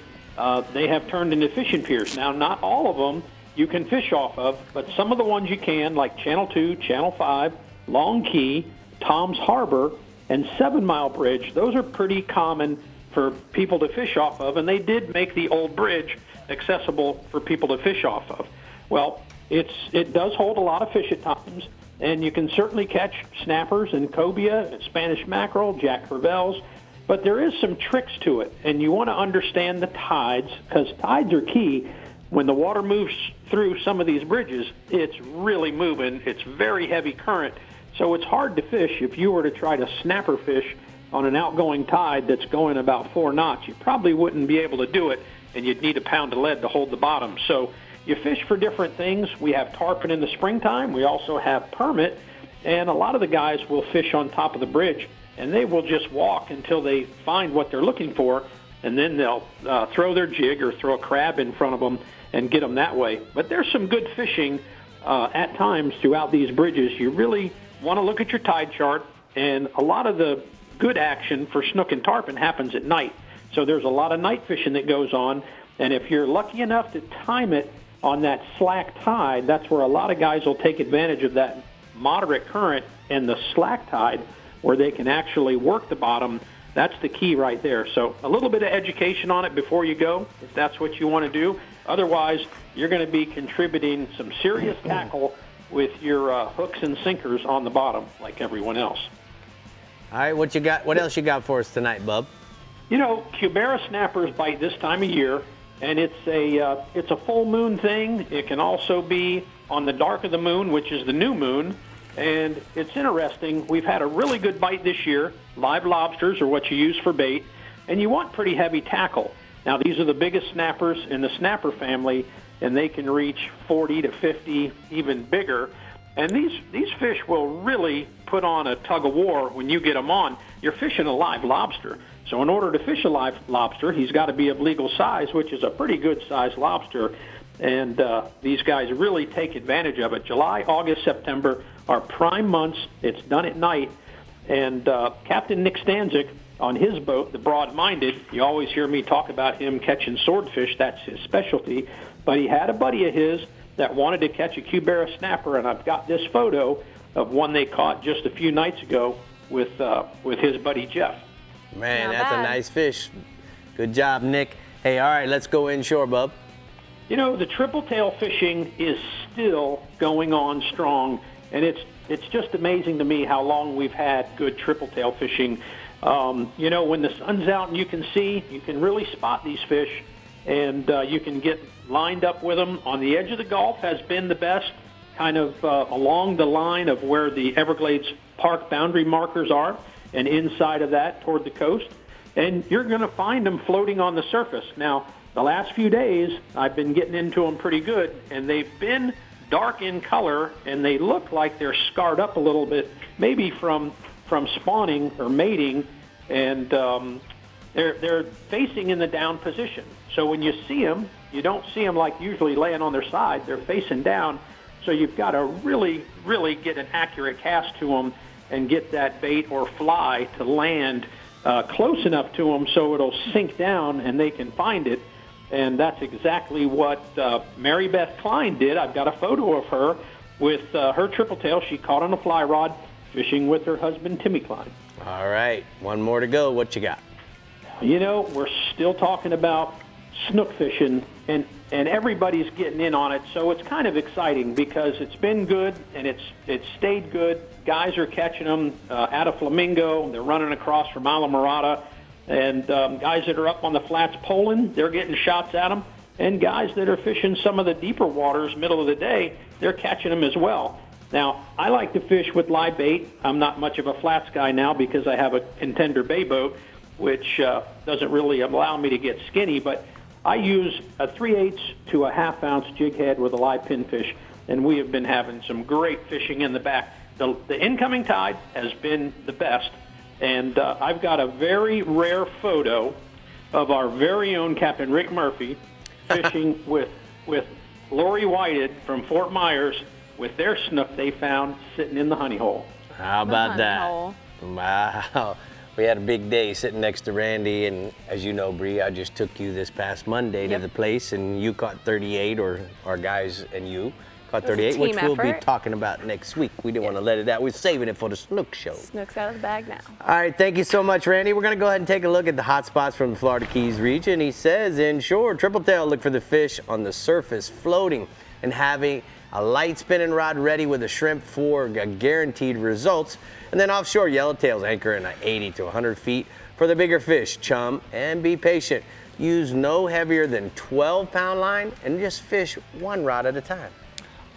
they have turned into fishing piers. Now, not all of them you can fish off of, but some of the ones you can, like Channel 2, Channel 5, Long Key, Tom's Harbor, and 7 Mile Bridge. Those are pretty common for people to fish off of, and they did make the old bridge accessible for people to fish off of. Well, it does hold a lot of fish at times, and you can certainly catch snappers and cobia, Spanish mackerel, jack crevalles, but there is some tricks to it, and you want to understand the tides, because tides are key. When the water moves through some of these bridges, it's really moving. It's very heavy current, so it's hard to fish. If you were to try to snapper fish on an outgoing tide that's going about 4 knots, you probably wouldn't be able to do it, and you'd need a pound of lead to hold the bottom. So you fish for different things. We have tarpon in the springtime. We also have permit, and a lot of the guys will fish on top of the bridge, and they will just walk until they find what they're looking for, and then they'll throw their jig or throw a crab in front of them and get them that way. But there's some good fishing at times throughout these bridges. You really want to look at your tide chart, and a lot of the good action for snook and tarpon happens at night. So there's a lot of night fishing that goes on, and if you're lucky enough to time it on that slack tide, that's where a lot of guys will take advantage of that moderate current and the slack tide where they can actually work the bottom. That's the key right there. So a little bit of education on it before you go, if that's what you want to do. Otherwise, you're going to be contributing some serious tackle with your hooks and sinkers on the bottom like everyone else. All right, what you got? What else you got for us tonight, bub? You know, Cubera snappers bite this time of year, and it's a full moon thing. It can also be on the dark of the moon, which is the new moon, and it's interesting. We've had a really good bite this year. Live lobsters are what you use for bait, and you want pretty heavy tackle. Now, these are the biggest snappers in the snapper family, and they can reach 40 to 50, even bigger. And these fish will really put on a tug of war when you get them on. You're fishing a live lobster. So in order to fish a live lobster, he's got to be of legal size, which is a pretty good size lobster. And these guys really take advantage of it. July, August, September are prime months. It's done at night. And Captain Nick Stanzik on his boat, the Broad-Minded, you always hear me talk about him catching swordfish. That's his specialty. But he had a buddy of his that wanted to catch a cubera snapper, and I've got this photo of one they caught just a few nights ago with his buddy Jeff. Man, that's a nice fish. Good job, Nick. Hey, all right, let's go inshore, bub. You know, the triple tail fishing is still going on strong, and it's just amazing to me how long we've had good triple tail fishing. You know, when the sun's out and you can see, you can really spot these fish, and you can get lined up with them. On the edge of the Gulf has been the best, kind of along the line of where the Everglades Park boundary markers are, and inside of that toward the coast. And you're going to find them floating on the surface. Now, the last few days, I've been getting into them pretty good, and they've been dark in color, and they look like they're scarred up a little bit, maybe from spawning or mating, and they're facing in the down position. So when you see them, you don't see them like usually laying on their side. They're facing down, so you've got to really, really get an accurate cast to them and get that bait or fly to land close enough to them so it'll sink down and they can find it. And that's exactly what Mary Beth Klein did. I've got a photo of her with her triple tail. She caught on a fly rod fishing with her husband, Timmy Klein. All right, one more to go. What you got? You know, we're still talking about snook fishing, and everybody's getting in on it, so it's kind of exciting because it's been good and it's stayed good. Guys are catching them out of Flamingo. They're running across from Islamorada, and guys that are up on the flats poling, they're getting shots at them, and guys that are fishing some of the deeper waters, middle of the day, they're catching them as well. Now, I like to fish with live bait. I'm not much of a flats guy now because I have a Contender bay boat, which doesn't really allow me to get skinny, but I use a 3/8 to a 1/2 ounce jig head with a live pinfish, and we have been having some great fishing in the back. The incoming tide has been the best, and I've got a very rare photo of our very own Captain Rick Murphy fishing with Lori Whited from Fort Myers with their snook they found sitting in the honey hole. How about that? Wow. We had a big day sitting next to Randy, and as you know, Bree, I just took you this past Monday to the place, and you caught 38, or our guys and you caught 38, which we'll be talking about next week. We didn't want to let it out. We're saving it for the Snook Show. Snook's out of the bag now. All right, thank you so much, Randy. We're going to go ahead and take a look at the hot spots from the Florida Keys region. He says inshore, triple tail, look for the fish on the surface floating and having a light spinning rod ready with a shrimp for guaranteed results. And then offshore, yellowtails anchor in 80 to 100 feet for the bigger fish. Chum and be patient. Use no heavier than 12-pound line and just fish one rod at a time.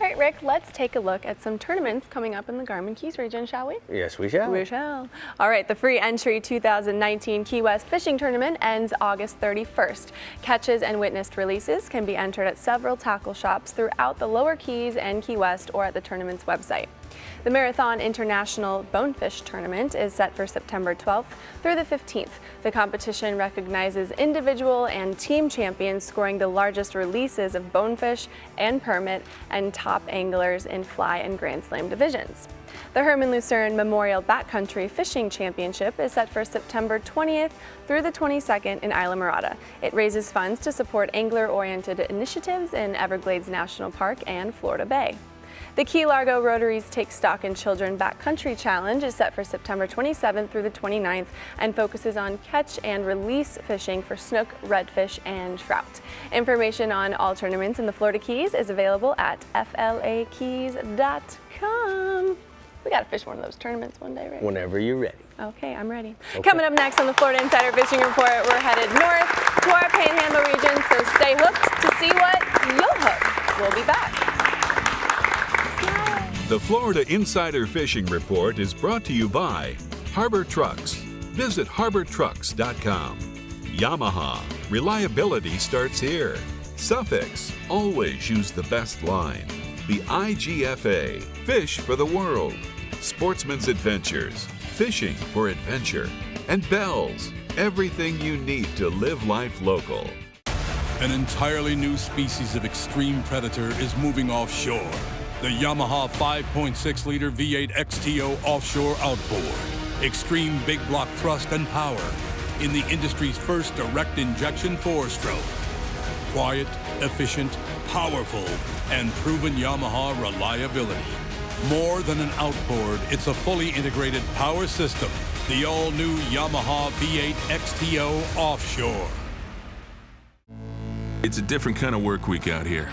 All right, Rick, let's take a look at some tournaments coming up in the Garmin Keys region, shall we? Yes, we shall. We shall. All right, the free entry 2019 Key West Fishing Tournament ends August 31st. Catches and witnessed releases can be entered at several tackle shops throughout the Lower Keys and Key West or at the tournament's website. The Marathon International Bonefish Tournament is set for September 12th through the 15th. The competition recognizes individual and team champions scoring the largest releases of bonefish and permit and top anglers in fly and Grand Slam divisions. The Herman Lucerne Memorial Backcountry Fishing Championship is set for September 20th through the 22nd in Islamorada. It raises funds to support angler-oriented initiatives in Everglades National Park and Florida Bay. The Key Largo Rotary's Take Stock in Children Backcountry Challenge is set for September 27th through the 29th and focuses on catch and release fishing for snook, redfish, and trout. Information on all tournaments in the Florida Keys is available at flakeys.com. We got to fish one of those tournaments one day, right? Whenever you're ready. Okay, I'm ready. Okay. Coming up next on the Florida Insider Fishing Report, we're headed north to our Panhandle region, so stay hooked to see what you'll hook. We'll be back. The Florida Insider Fishing Report is brought to you by Harbor Trucks. Visit harbortrucks.com. Yamaha. Reliability starts here. Suffix. Always use the best line. The IGFA, Fish for the World, Sportsman's Adventures, Fishing for Adventure, and Bells, everything you need to live life local. An entirely new species of extreme predator is moving offshore. The Yamaha 5.6-liter V8 XTO offshore outboard. Extreme big block thrust and power in the industry's first direct injection 4-stroke. Quiet, efficient, powerful, and proven Yamaha reliability. More than an outboard, it's a fully integrated power system. The all-new Yamaha V8 XTO offshore. It's a different kind of work week out here.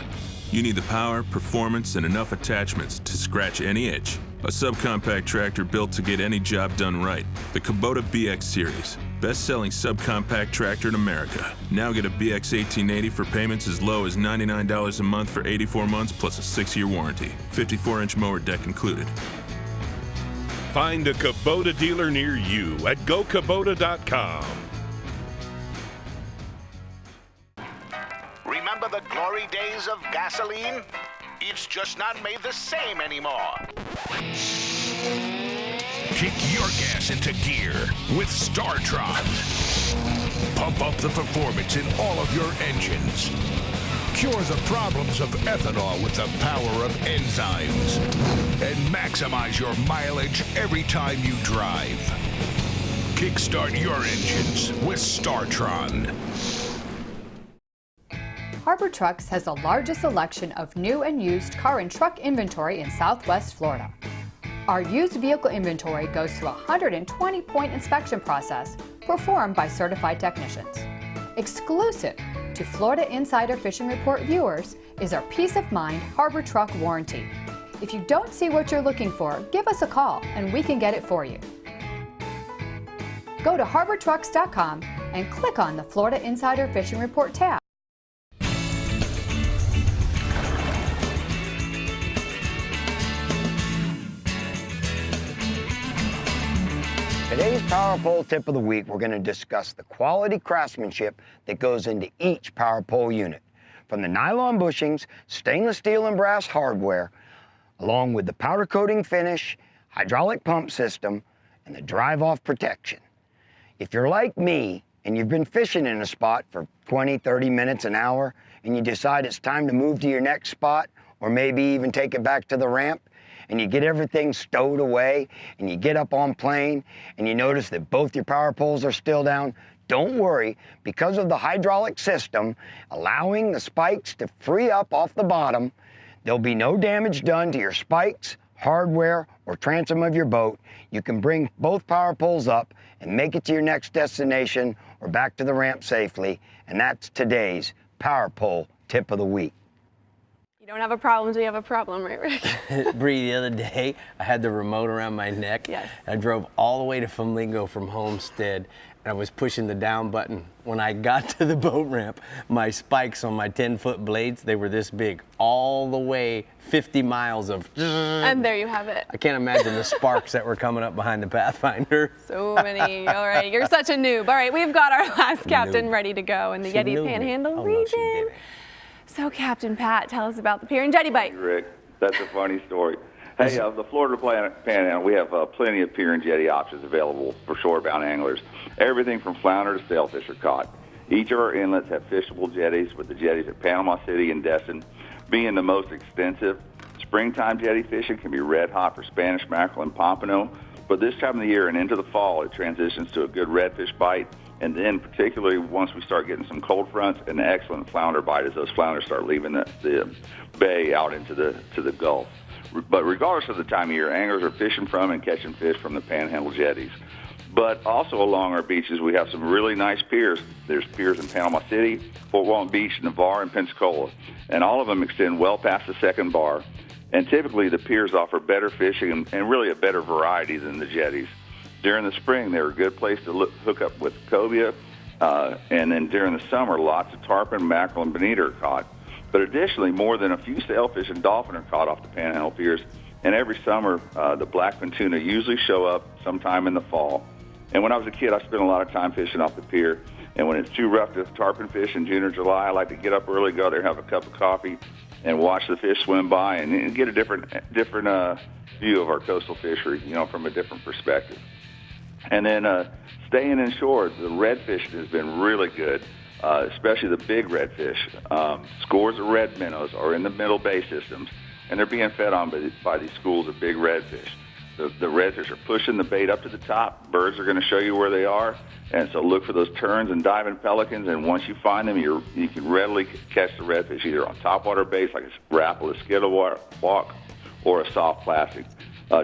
You need the power, performance, and enough attachments to scratch any itch. A subcompact tractor built to get any job done right. The Kubota BX Series, best-selling subcompact tractor in America. Now get a BX 1880 for payments as low as $99 a month for 84 months plus a 6-year warranty. 54-inch mower deck included. Find a Kubota dealer near you at gokubota.com. Remember the glory days of gasoline? It's just not made the same anymore. Kick your gas into gear with STARTRON. Pump up the performance in all of your engines. Cure the problems of ethanol with the power of enzymes. And maximize your mileage every time you drive. Kickstart your engines with STARTRON. Harbor Trucks has the largest selection of new and used car and truck inventory in Southwest Florida. Our used vehicle inventory goes through a 120-point inspection process performed by certified technicians. Exclusive to Florida Insider Fishing Report viewers is our Peace of Mind Harbor Truck Warranty. If you don't see what you're looking for, give us a call and we can get it for you. Go to harbortrucks.com and click on the Florida Insider Fishing Report tab. Today's Power Pole Tip of the Week, we're going to discuss the quality craftsmanship that goes into each Power Pole unit. From the nylon bushings, stainless steel and brass hardware, along with the powder coating finish, hydraulic pump system, and the drive-off protection. If you're like me and you've been fishing in a spot for 20, 30 minutes, an hour, and you decide it's time to move to your next spot, or maybe even take it back to the ramp, and you get everything stowed away, and you get up on plane, and you notice that both your power poles are still down, don't worry, because of the hydraulic system allowing the spikes to free up off the bottom, there'll be no damage done to your spikes, hardware, or transom of your boat. You can bring both power poles up and make it to your next destination or back to the ramp safely, and that's today's Power Pole Tip of the Week. You don't have a problem until you have a problem, right, Rick? Bree, the other day, I had the remote around my neck. Yes. I drove all the way to Flamingo from Homestead, and I was pushing the down button. When I got to the boat ramp, my spikes on my 10-foot blades, they were this big, all the way 50 miles of... And there you have it. I can't imagine the sparks that were coming up behind the Pathfinder. So many. All right, you're such a noob. All right, we've got our last captain ready to go in the Yeti Panhandle region. So, Captain Pat, tell us about the Pier and Jetty bite. Rick, that's a funny story. Hey, the Florida Panhandle, we have plenty of pier and jetty options available for shorebound anglers. Everything from flounder to sailfish are caught. Each of our inlets have fishable jetties, with the jetties at Panama City and Destin being the most extensive. Springtime jetty fishing can be red hot for Spanish mackerel and pompano, but this time of the year and into the fall, it transitions to a good redfish bite. And then particularly once we start getting some cold fronts, an excellent flounder bite as those flounders start leaving the bay out into the Gulf. But regardless of the time of year, anglers are fishing from and catching fish from the Panhandle jetties. But also along our beaches, we have some really nice piers. There's piers in Panama City, Fort Walton Beach, Navarre, and Pensacola. And all of them extend well past the second bar. And typically the piers offer better fishing and really a better variety than the jetties. During the spring, they're a good place to hook up with cobia, and then during the summer, lots of tarpon, mackerel, and bonita are caught. But additionally, more than a few sailfish and dolphin are caught off the Panhandle piers, and every summer, the blackfin tuna usually show up sometime in the fall. And when I was a kid, I spent a lot of time fishing off the pier, and when it's too rough to tarpon fish in June or July, I like to get up early, go there, have a cup of coffee, and watch the fish swim by and get a different view of our coastal fishery, from a different perspective. And then staying inshore, the redfish has been really good, especially the big redfish. Scores of red minnows are in the middle bay systems, and they're being fed on by these schools of big redfish. The redfish are pushing the bait up to the top. Birds are going to show you where they are, and so look for those terns and diving pelicans, and once you find them, you can readily catch the redfish either on topwater baits like a rapple, a skittle walk, or a soft plastic.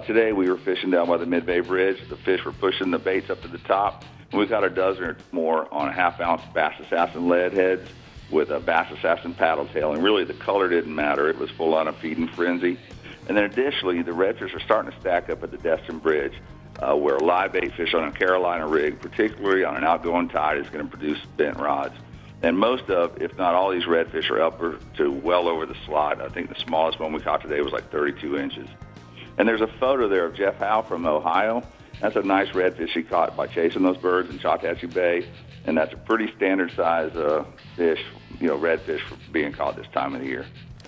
Today we were fishing down by the Mid-Bay Bridge. The fish were pushing the baits up to the top, and we've got a dozen or more on a half-ounce Bass Assassin lead heads with a Bass Assassin paddle tail, and really the color didn't matter. It was full on a feeding frenzy. And then additionally, the redfish are starting to stack up at the Destin Bridge, where a live bait fish on a Carolina rig, particularly on an outgoing tide, is going to produce bent rods. And most of, if not all, these redfish are up to well over the slot. I think the smallest one we caught today was like 32 inches. And there's a photo there of Jeff Howe from Ohio. That's a nice redfish he caught by chasing those birds in Chattahoochee Bay, and that's a pretty standard size fish, redfish for being caught this time of the year.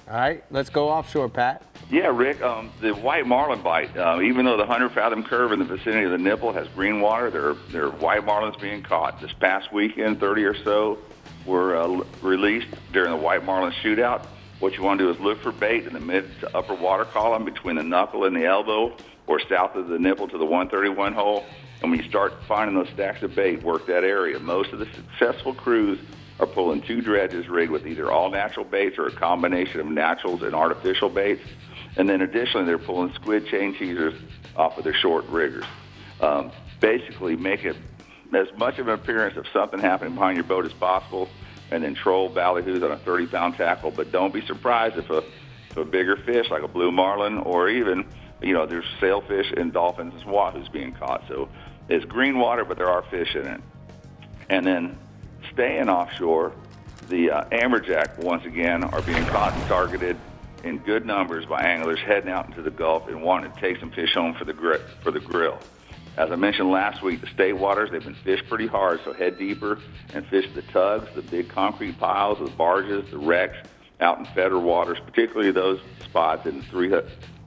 All right, let's go offshore, Pat. Yeah, Rick, the white marlin bite, even though the 100-fathom curve in the vicinity of the nipple has green water, there are white marlins being caught. This past weekend, 30 or so were released during the white marlin shootout. What you want to do is look for bait in the mid to upper water column between the knuckle and the elbow, or south of the nipple to the 131 hole. And when you start finding those stacks of bait, work that area. Most of the successful crews are pulling 2 dredges rigged with either all natural baits or a combination of naturals and artificial baits. And then additionally, they're pulling squid chain teasers off of their short riggers. Basically, make it as much of an appearance of something happening behind your boat as possible, and then troll ballyhoos on a 30-pound tackle. But don't be surprised if a bigger fish like a blue marlin, or even, there's sailfish and dolphins and wahoos being caught. So it's green water, but there are fish in it. And then staying offshore, the amberjack, once again, are being caught and targeted in good numbers by anglers heading out into the Gulf and wanting to take some fish home for the grill. As I mentioned last week, the state waters, they've been fished pretty hard, so head deeper and fish the tugs, the big concrete piles, the barges, the wrecks out in federal waters, particularly those spots in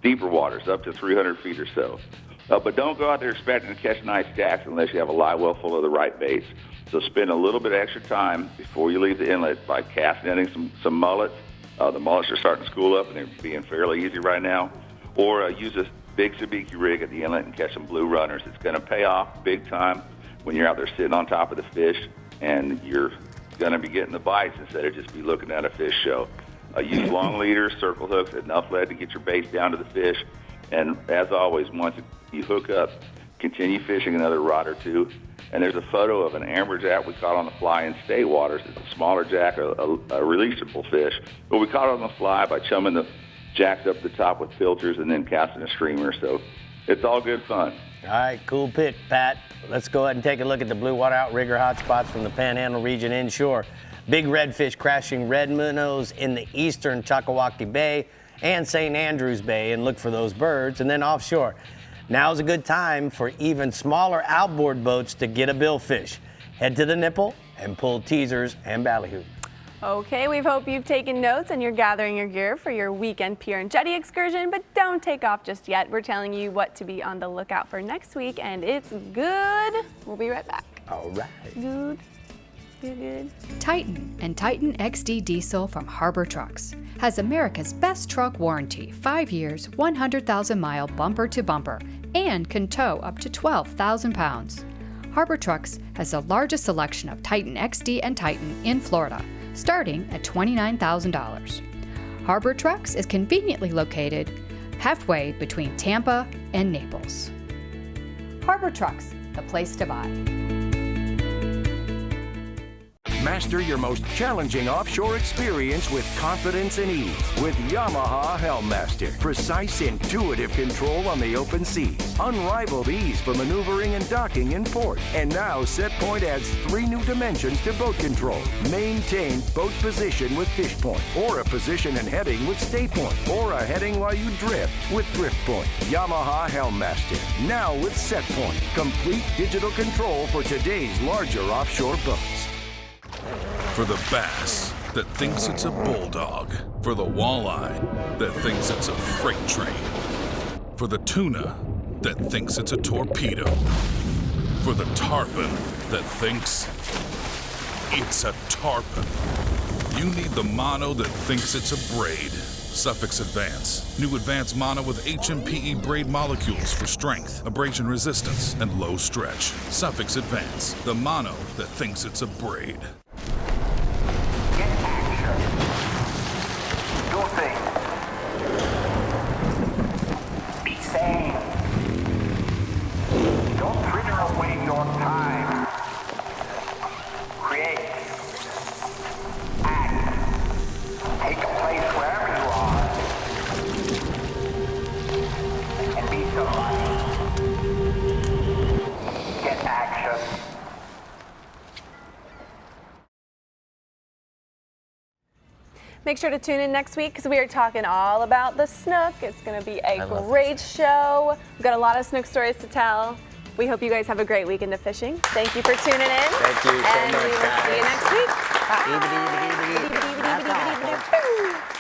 deeper waters, up to 300 feet or so. But don't go out there expecting to catch nice jacks unless you have a live well full of the right baits. So spend a little bit of extra time before you leave the inlet by cast netting some mullets. The mullets are starting to school up, and they're being fairly easy right now. Or use a big sabiki rig at the inlet and catch some blue runners. It's going to pay off big time when you're out there sitting on top of the fish, and you're going to be getting the bites instead of just be looking at a fish show. Use long leaders, circle hooks, enough lead to get your baits down to the fish. And as always, once you hook up, continue fishing another rod or two. And there's a photo of an amberjack we caught on the fly in state waters. It's a smaller jack, a releasable fish. But we caught it on the fly by chumming the jacks up the top with filters and then casting a streamer. So it's all good fun. All right, cool pick, Pat. Let's go ahead and take a look at the blue water outrigger hotspots from the Panhandle region inshore. Big redfish crashing red minnows in the eastern Chattahoochee Bay and St. Andrews Bay, and look for those birds. And then offshore, now's a good time for even smaller outboard boats to get a billfish. Head to the nipple and pull teasers and ballyhoo. Okay, we hope you've taken notes and you're gathering your gear for your weekend pier and jetty excursion, but don't take off just yet. We're telling you what to be on the lookout for next week, and it's good. We'll be right back. All right. Good. Good. Titan and Titan XD Diesel from Harbor Trucks has America's best truck warranty, 5 years, 100,000-mile bumper-to-bumper, and can tow up to 12,000 pounds. Harbor Trucks has the largest selection of Titan XD and Titan in Florida, starting at $29,000. Harbor Trucks is conveniently located halfway between Tampa and Naples. Harbor Trucks, the place to buy. Master your most challenging offshore experience with confidence and ease with Yamaha Helmmaster. Precise, intuitive control on the open seas. Unrivaled ease for maneuvering and docking in port. And now SetPoint adds 3 new dimensions to boat control. Maintain boat position with fish point, or a position and heading with stay point, or a heading while you drift with drift point. Yamaha Helmmaster, now with SetPoint. Complete digital control for today's larger offshore boats. For the bass, that thinks it's a bulldog. For the walleye that thinks it's a freight train. For the tuna that thinks it's a torpedo. For the tarpon that thinks it's a tarpon. You need the mono that thinks it's a braid. Suffix Advance. New Advanced Mono with HMPE braid molecules for strength, abrasion resistance, and low stretch. Suffix Advance. The mono that thinks it's a braid. Do things. Be sane. Don't fritter away your time. Create. Act. Take a place wherever you are. And be somebody. Get action. Make sure to tune in next week because we are talking all about the snook. It's going to be a great show. We've got a lot of snook stories to tell. We hope you guys have a great weekend of fishing. Thank you for tuning in. Thank you so much, And we will guys. see you next week. Bye.